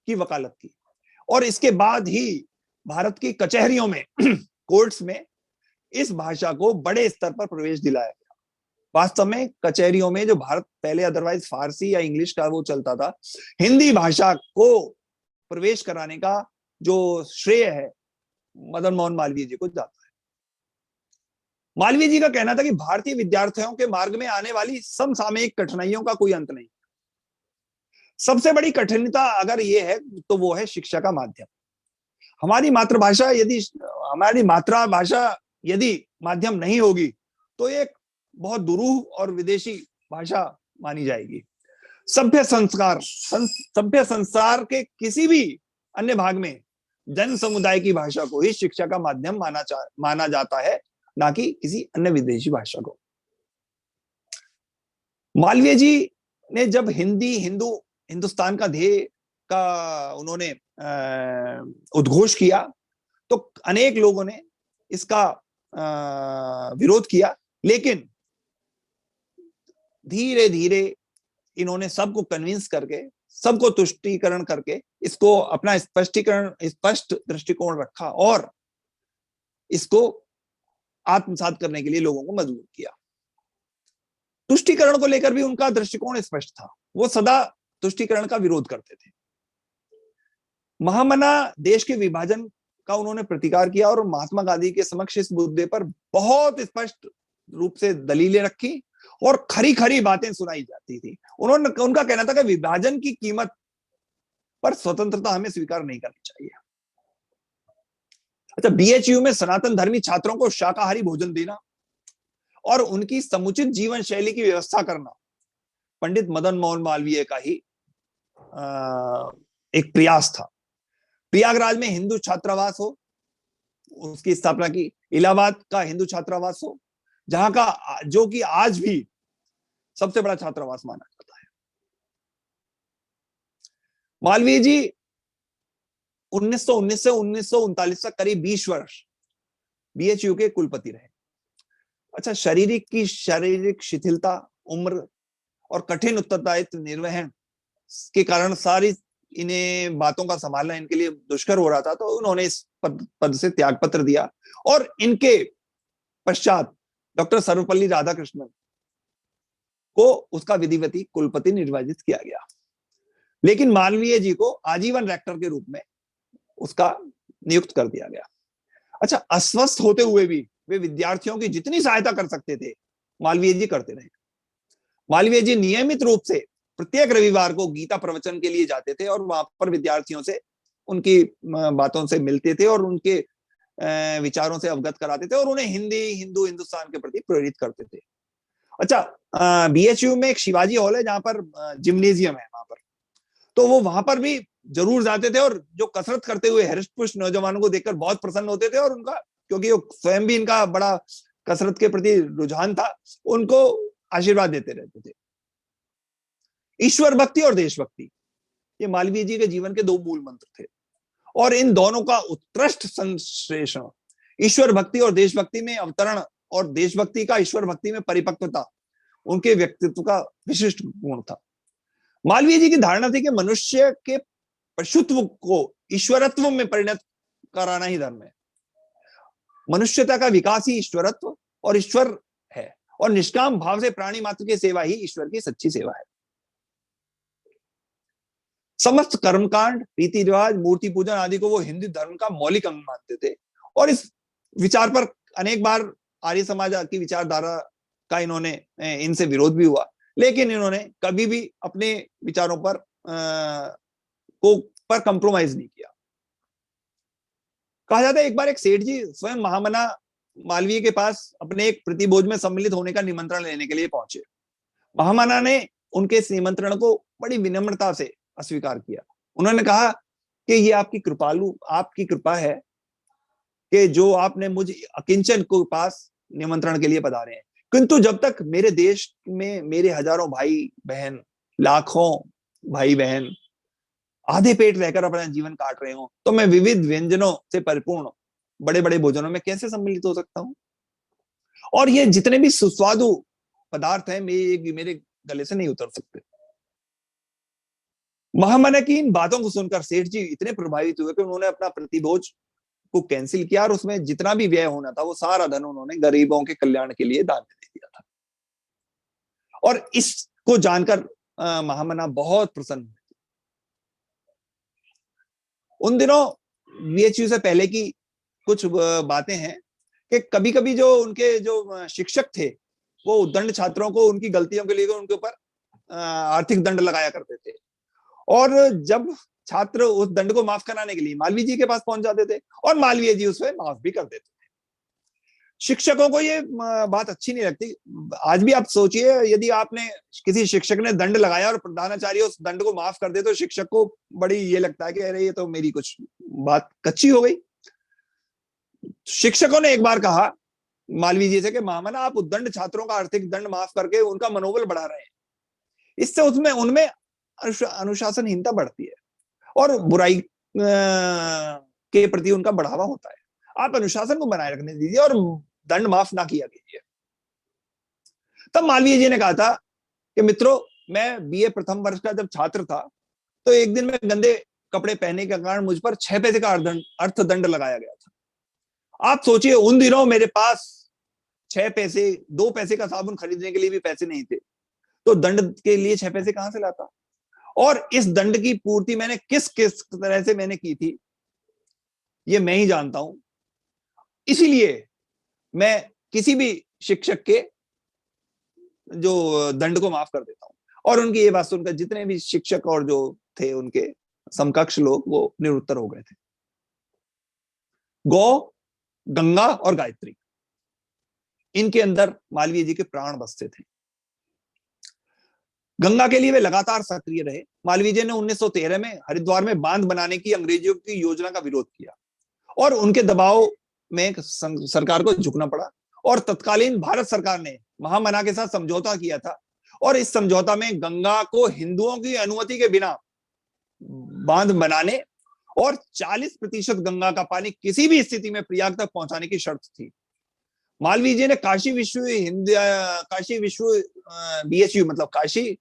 की वकालत की और इसके बाद ही भारत की कचहरियों में कोर्ट्स में इस भाषा को बड़े स्तर पर प्रवेश दिलाया गया। वास्तव में कचहरियों में जो भारत पहले अदरवाइज फारसी या इंग्लिश का वो चलता था, हिंदी भाषा को प्रवेश कराने का जो श्रेय है मदन मोहन मालवीय जी को जाता है। मालवीय जी का कहना था कि भारतीय विद्यार्थियों के मार्ग में आने वाली समसामयिक कठिनाइयों का कोई अंत नहीं। सबसे बड़ी कठिनता अगर ये है तो वो है शिक्षा का माध्यम। हमारी मातृभाषा यदि माध्यम नहीं होगी तो एक बहुत दुरूह और विदेशी भाषा मानी जाएगी। सभ्य संसार के किसी भी अन्य भाग में जन समुदाय की भाषा को ही शिक्षा का माध्यम माना जाता है, ना कि किसी अन्य विदेशी भाषा को। मालवीय जी ने जब हिंदुस्तान का ध्येय का उन्होंने उद्घोष किया तो अनेक लोगों ने इसका विरोध किया, लेकिन धीरे धीरे इन्होंने सबको कन्विंस करके, सबको तुष्टीकरण करके इसको अपना स्पष्ट दृष्टिकोण रखा और इसको आत्मसात करने के लिए लोगों को मजबूर किया। तुष्टीकरण को लेकर भी उनका दृष्टिकोण स्पष्ट था, वो सदा तुष्टीकरण का विरोध करते थे। महामना देश के विभाजन का उन्होंने प्रतिकार किया और महात्मा गांधी के समक्ष इस मुद्दे पर बहुत स्पष्ट रूप से दलीलें रखी और खरी खरी बातें सुनाई जाती थी। उनका कहना था कि विभाजन की कीमत पर स्वतंत्रता हमें स्वीकार नहीं करनी चाहिए। अच्छा, बीएचयू में सनातन धर्मी छात्रों को शाकाहारी भोजन देना और उनकी समुचित जीवन शैली की व्यवस्था करना पंडित मदन मोहन मालवीय का ही एक प्रयास था। प्रयागराज में हिंदू छात्रावास हो, उसकी स्थापना की। इलाहाबाद का हिंदू छात्रावास हो, जहां का जो कि आज भी सबसे बड़ा छात्रावास माना जाता है। मालवीय जी 1919 से 1939 तक करीब 20 वर्ष बीएचयू के कुलपति रहे। अच्छा, शारीरिक शिथिलता, उम्र और कठिन उत्तरदायित्व निर्वहन के कारण सारी इन्हें बातों का संभालना इनके लिए दुष्कर हो रहा था, तो उन्होंने इस पद से त्याग पत्र दिया और इनके पश्चात डॉक्टर सर्वपल्ली राधाकृष्णन को उसका विधिवती कुलपति निर्वाचित किया गया। लेकिन मालवीय जी को आजीवन रेक्टर के रूप में उसका नियुक्त कर दिया गया। अच्छा, अस्वस्थ होते हुए भी वे विद्यार्थियों की जितनी सहायता कर सकते थे मालवीय जी करते रहे। मालवीय जी नियमित रूप से प्रत्येक रविवार को गीता प्रवचन के लिए जाते थे और वहां पर विद्यार्थियों से उनकी बातों से मिलते थे और उनके विचारों से अवगत कराते थे और उन्हें हिंदुस्तान के प्रति प्रेरित करते थे। अच्छा, बीएचयू में एक शिवाजी हॉल है जहां पर जिम्नेजियम है, वहां पर तो वो वहां पर भी जरूर जाते थे और जो कसरत करते हुए हृष्ट पुष्ट नौजवानों को देखकर बहुत प्रसन्न होते थे और उनका, क्योंकि वो स्वयं भी इनका बड़ा कसरत के प्रति रुझान था, उनको आशीर्वाद देते रहते थे। ईश्वर भक्ति और देशभक्ति, ये मालवीय जी के जीवन के दो मूल मंत्र थे और इन दोनों का उत्कृष्ट संश्लेषण ईश्वर भक्ति और देशभक्ति में अवतरण और देशभक्ति का ईश्वर भक्ति में परिपक्वता उनके व्यक्तित्व का विशिष्ट गुण था। मालवीय जी की धारणा थी कि मनुष्य के पशुत्व को ईश्वरत्व में परिणत कराना ही धर्म है। मनुष्यता का विकास ही ईश्वरत्व और ईश्वर है और निष्काम भाव से प्राणी मात्र की सेवा ही ईश्वर की सच्ची सेवा है। समस्त कर्मकांड, रीति रिवाज, मूर्ति पूजन आदि को वो हिंदू धर्म का मौलिक अंग मानते थे और इस विचार पर अनेक बार आर्य समाज की विचारधारा का इनसे विरोध भी हुआ, लेकिन इन्होंने कभी भी अपने विचारों पर कंप्रोमाइज नहीं किया। कहा जाता है एक बार एक सेठ जी स्वयं महामना मालवीय के पास अपने एक प्रतिभोज में सम्मिलित होने का निमंत्रण लेने के लिए पहुंचे। महामना ने उनके इस निमंत्रण को बड़ी विनम्रता से अस्वीकार किया। उन्होंने कहा कि ये आपकी कृपा है कि जो आपने मुझे अकिंचन को पास निमंत्रण के लिए पधारे हैं, किंतु जब तक मेरे देश में मेरे हजारों भाई बहन, लाखों भाई बहन आधे पेट रहकर अपना जीवन काट रहे हो, तो मैं विविध व्यंजनों से परिपूर्ण बड़े बड़े भोजनों में कैसे सम्मिलित हो सकता हूं? और ये जितने भी सुस्वादु पदार्थ हैं मेरे गले से नहीं उतर सकते। महामना की इन बातों को सुनकर सेठ जी इतने प्रभावित हुए कि उन्होंने अपना प्रतिभोज को कैंसिल किया और उसमें जितना भी व्यय होना था वो सारा धन उन्होंने गरीबों के कल्याण के लिए दान दे दिया था। और इसको जानकर महामना बहुत प्रसन्न हुए। उन दिनों बीएचयू से पहले की कुछ बातें हैं कि कभी कभी जो उनके जो शिक्षक थे वो उद्दंड छात्रों को उनकी गलतियों के लिए उनके ऊपर आर्थिक दंड लगाया करते थे और जब छात्र उस दंड को माफ कराने के लिए मालवीय जी के पास पहुंच जाते थे और मालवीय जी उसे माफ भी कर देते थे। शिक्षकों को ये बात अच्छी नहीं लगती। आज भी आप सोचिए, यदि आपने किसी शिक्षक ने दंड लगाया और प्रधानाचार्य उस दंड को माफ कर दे तो शिक्षक को बड़ी ये लगता है कि अरे ये तो मेरी कुछ बात कच्ची हो गई। शिक्षकों ने एक बार कहा मालवीय जी से कि महामना, आप उद्दंड छात्रों का आर्थिक दंड माफ करके उनका मनोबल बढ़ा रहे हैं, इससे उसमें उनमें अनुशासनहीनता बढ़ती है और बुराई के प्रति उनका बढ़ावा होता है। आप अनुशासन को बनाए रखने दीजिए और दंड माफ ना किया कीजिए। तब मालवीय जी ने कहा था कि मित्रों, मैं बीए प्रथम वर्ष का जब छात्र था तो एक दिन में गंदे कपड़े पहनने के कारण मुझ पर 6 पैसे का अर्थदंड लगाया गया था। आप सोचिए, उन दिनों मेरे पास 6 पैसे, 2 पैसे का साबुन खरीदने के लिए भी पैसे नहीं थे, तो दंड के लिए 6 पैसे कहां से लाता। और इस दंड की पूर्ति मैंने किस किस तरह से मैंने की थी ये मैं ही जानता हूं। इसीलिए मैं किसी भी शिक्षक के जो दंड को माफ कर देता हूं। और उनकी ये बात सुनकर जितने भी शिक्षक और जो थे उनके समकक्ष लोग वो निरुत्तर हो गए थे। गौ, गंगा और गायत्री, इनके अंदर मालवीय जी के प्राण बसते थे। गंगा के लिए वे लगातार सक्रिय रहे। मालवीय जी ने 1913 में हरिद्वार में बांध बनाने की अंग्रेजों की योजना का विरोध किया और उनके दबाव में सरकार को झुकना पड़ा और तत्कालीन भारत सरकार ने महामना के साथ समझौता किया था और इस समझौता में गंगा को हिंदुओं की अनुमति के बिना बांध बनाने और 40% गंगा का पानी किसी भी स्थिति में प्रयाग तक पहुंचाने की शर्त थी। मालवीय जी ने काशी विश्व BHU मतलब काशी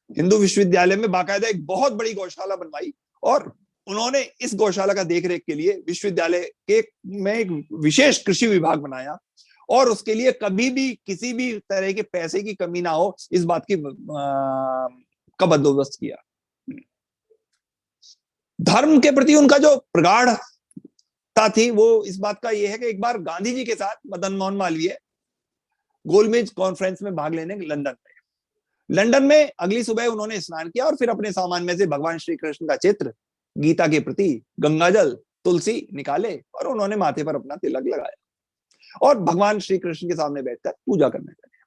हिंदू विश्वविद्यालय में बाकायदा एक बहुत बड़ी गौशाला बनवाई और उन्होंने इस गौशाला का देखरेख के लिए विश्वविद्यालय के में एक विशेष कृषि विभाग बनाया और उसके लिए कभी भी किसी भी तरह के पैसे की कमी ना हो इस बात की का बंदोबस्त किया। धर्म के प्रति उनका जो प्रगाढ़ता थी वो इस बात का ये है कि एक बार गांधी जी के साथ मदन मोहन मालवीय गोलमेज कॉन्फ्रेंस में भाग लेने लंदन में अगली सुबह उन्होंने स्नान किया और फिर अपने सामान में से भगवान श्री कृष्ण का चित्र, गीता के प्रति गंगाजल, तुलसी निकाले और उन्होंने माथे पर अपना तिलक लगाया और भगवान श्री कृष्ण के सामने बैठकर पूजा करने लगे।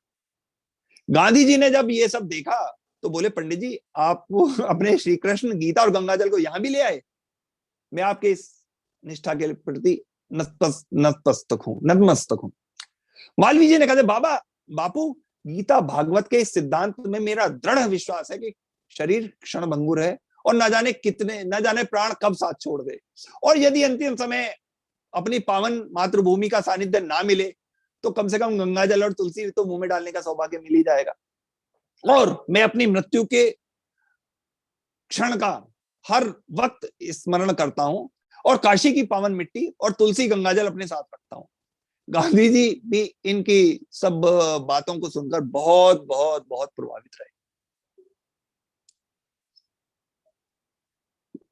गांधी जी ने जब ये सब देखा तो बोले, पंडित जी आप अपने श्री कृष्ण, गीता और गंगाजल को यहां भी ले आए? मैं आपके इस निष्ठा के प्रति नतमस्तक हूं। मालवीय जी ने कहा, बापू गीता भागवत के इस सिद्धांत में मेरा दृढ़ विश्वास है कि शरीर क्षण भंगुर है और न जाने प्राण कब साथ छोड़ दे और यदि अंतिम समय अपनी पावन मातृभूमि का सानिध्य ना मिले तो कम से कम गंगाजल और तुलसी तो मुंह में डालने का सौभाग्य मिल ही जाएगा। और मैं अपनी मृत्यु के क्षण का हर वक्त स्मरण करता हूं और काशी की पावन मिट्टी और तुलसी गंगाजल अपने साथ रखता हूं। गांधी जी भी इनकी सब बातों को सुनकर बहुत बहुत बहुत प्रभावित रहे।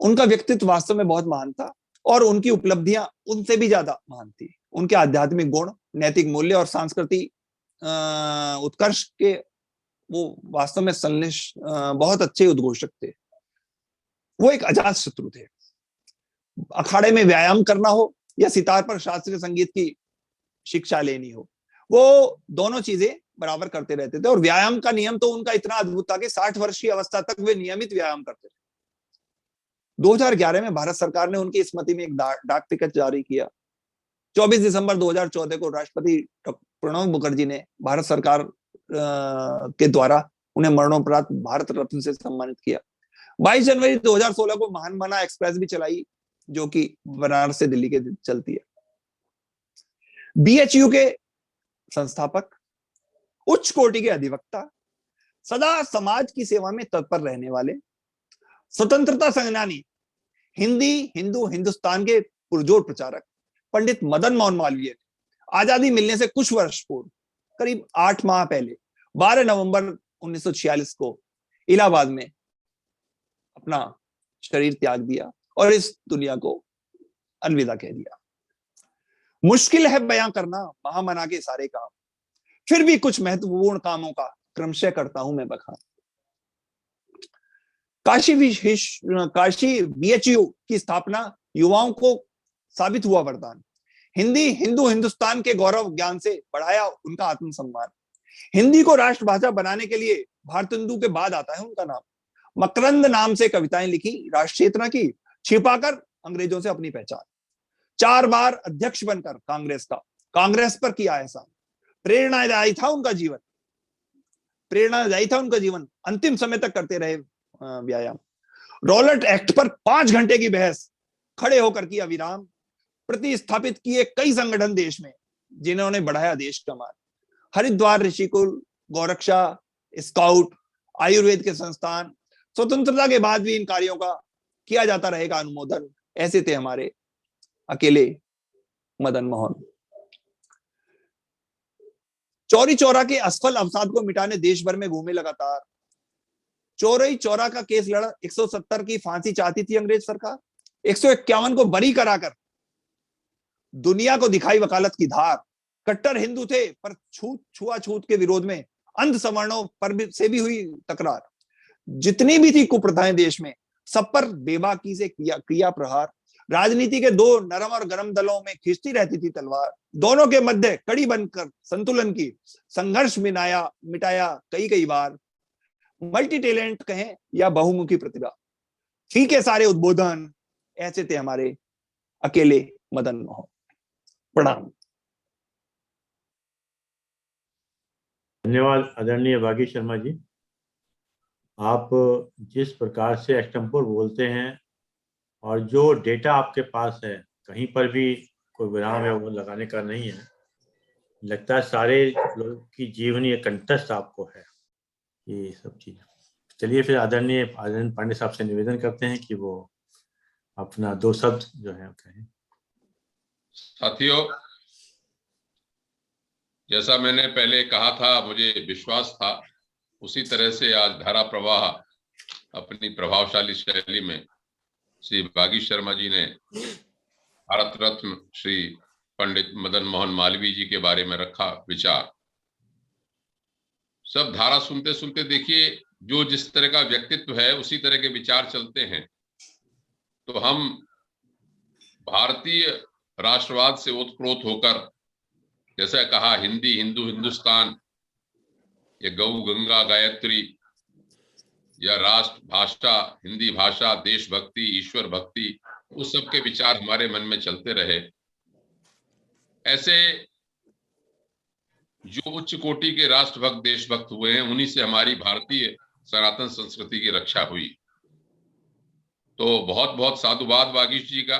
उनका व्यक्तित्व वास्तव में बहुत महान था और उनकी उपलब्धियां उनसे भी ज्यादा महान थी। उनके आध्यात्मिक गुण, नैतिक मूल्य और सांस्कृतिक उत्कर्ष के वो वास्तव में बहुत अच्छे उद्घोषक थे। वो एक अजात शत्रु थे। अखाड़े में व्यायाम करना हो या सितार पर शास्त्रीय संगीत की शिक्षा लेनी हो, वो दोनों चीजें बराबर करते रहते थे और व्यायाम का नियम तो उनका इतना अद्भुत था कि 60 वर्ष की अवस्था तक वे नियमित व्यायाम करते थे। 2011 में भारत सरकार ने उनकी स्मृति में एक डाक टिकट जारी किया। 24 दिसंबर 2014 को राष्ट्रपति प्रणब मुखर्जी ने भारत सरकार के द्वारा उन्हें मरणोपरांत भारत रत्न से सम्मानित किया। 22 जनवरी 2016 को महामना एक्सप्रेस भी चलाई जो कि बनारस से दिल्ली के चलती है। BHU के संस्थापक, उच्च कोटि के अधिवक्ता, सदा समाज की सेवा में तत्पर रहने वाले, स्वतंत्रता सेनानी, हिंदुस्तान के पुरजोर प्रचारक पंडित मदन मोहन मालवीय ने आजादी मिलने से कुछ वर्ष पूर्व, करीब 8 माह पहले 12 नवंबर 1946 को इलाहाबाद में अपना शरीर त्याग दिया और इस दुनिया को अलविदा कह दिया। मुश्किल है बयां करना महामना के सारे काम, फिर भी कुछ महत्वपूर्ण कामों का क्रमशः करता हूं मैं बखान। काशी BHU की स्थापना युवाओं को साबित हुआ वरदान। हिंदी हिंदू हिंदुस्तान के गौरव ज्ञान से बढ़ाया उनका आत्मसम्मान। हिंदी को राष्ट्रभाषा बनाने के लिए भारतेंदु के बाद आता है उनका नाम। मकरंद नाम से कविताएं लिखी, राष्ट्र चेतना की, छिपाकर अंग्रेजों से अपनी पहचान। 4 बार अध्यक्ष बनकर कांग्रेस पर किया एहसान। प्रेरणादायी था उनका जीवन, अंतिम समय तक करते रहे व्यायाम। रॉलेट एक्ट पर 5 घंटे की बहस, खड़े होकर किया विराम। प्रतिस्थापित किए कई संगठन देश में, जिन्होंने बढ़ाया देश का मान। हरिद्वार ऋषिकुल, गौरक्षा, स्काउट, आयुर्वेद के संस्थान, स्वतंत्रता के बाद भी इन कार्यों का किया जाता रहेगा अनुमोदन। ऐसे थे हमारे अकेले मदन मोहन। चौरी चौरा के असफल अवसाद को मिटाने देश भर में घूमे लगातार। चौरी चौरा का केस लड़ा, 170 की फांसी चाहती थी अंग्रेज सरकार। 151 को बरी कराकर दुनिया को दिखाई वकालत की धार। कट्टर हिंदू थे पर छुआछूत के विरोध में अंध सवर्णों पर से भी हुई तकरार। जितनी भी थी कुप्रथाएं देश में, सब पर बेबाकी से किया प्रहार। राजनीति के 2 नरम और गरम दलों में खींचती रहती थी तलवार। दोनों के मध्य कड़ी बनकर संतुलन की संघर्ष मिटाया कई बार। मल्टी टैलेंट कहें या बहुमुखी प्रतिभा, ठीक है सारे उद्बोधन। ऐसे थे हमारे अकेले मदन मोहन। प्रणाम। धन्यवाद आदरणीय बागी शर्मा जी। आप जिस प्रकार से एक्सटेम्पोर बोलते हैं और जो डेटा आपके पास है, कहीं पर भी कोई विराम है वो लगाने का नहीं है। लगता है सारे लोगों की जीवनी कंठस्थ आपको है ये सब चीज। चलिए फिर आदरणीय पांडे साहब से निवेदन करते हैं कि वो अपना 2 शब्द जो है कहें। साथियों, जैसा मैंने पहले कहा था, मुझे विश्वास था, उसी तरह से आज धारा प्रवाह अपनी प्रभावशाली शैली में श्री बागी शर्मा जी ने भारत रत्न श्री पंडित मदन मोहन मालवीय जी के बारे में रखा विचार। सब धारा सुनते सुनते देखिए, जो जिस तरह का व्यक्तित्व है उसी तरह के विचार चलते हैं। तो हम भारतीय राष्ट्रवाद से ओतप्रोत होकर, जैसा कहा, हिंदी हिंदू हिंदुस्तान, या गौ गंगा गायत्री, या राष्ट्र भाषा, हिंदी भाषा, देशभक्ति, ईश्वर भक्ति, उस सब के विचार हमारे मन में चलते रहे। ऐसे जो उच्च कोटि के राष्ट्रभक्त देशभक्त हुए हैं, उन्हीं से हमारी भारतीय सनातन संस्कृति की रक्षा हुई। तो बहुत बहुत साधुवाद वागीश जी का।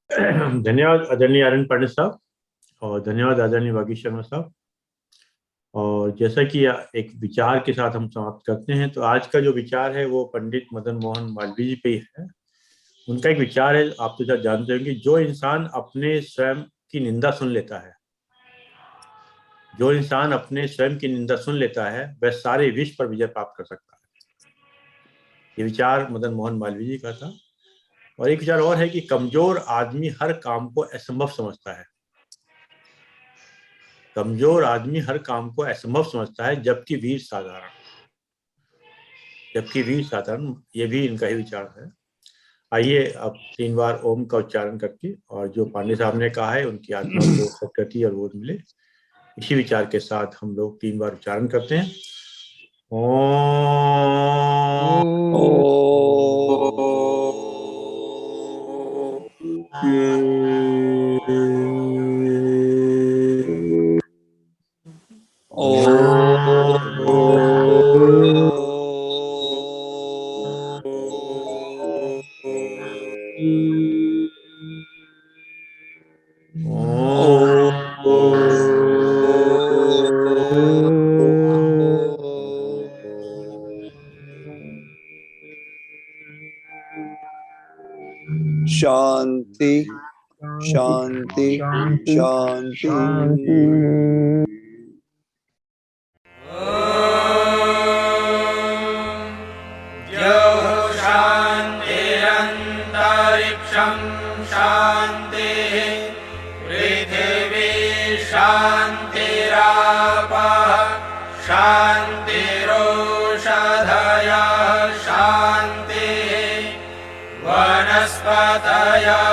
धन्यवाद आदरणीय आर्यन पांडे साहब और धन्यवाद आदरणीय बागी शर्मा साहब। और जैसा कि एक विचार के साथ हम समाप्त करते हैं, तो आज का जो विचार है वो पंडित मदन मोहन मालवीय जी पे ही है। उनका एक विचार है, आप तो जानते होंगे, जो इंसान अपने स्वयं की निंदा सुन लेता है, जो इंसान अपने स्वयं की निंदा सुन लेता है, वह सारे विश्व पर विजय प्राप्त कर सकता है। ये विचार मदन मोहन मालवीय जी का था। और एक विचार और है कि कमजोर आदमी हर काम को असंभव समझता है। कमजोर आदमी हर काम को असंभव समझता है, जबकि वीर साधारण, ये भी इनका ही विचार है। आइए अब 3 बार ओम का उच्चारण करके, और जो पांडे साहब ने कहा है उनकी आत्मा को सद्गति और बोध मिले, इसी विचार के साथ हम लोग 3 बार उच्चारण करते हैं। शांति शांति शांति। शान्तिरन्तरिक्षं शान्तिः पृथिवी शान्तिरापः शान्तिरोषधयः शान्तिः वनस्पतयः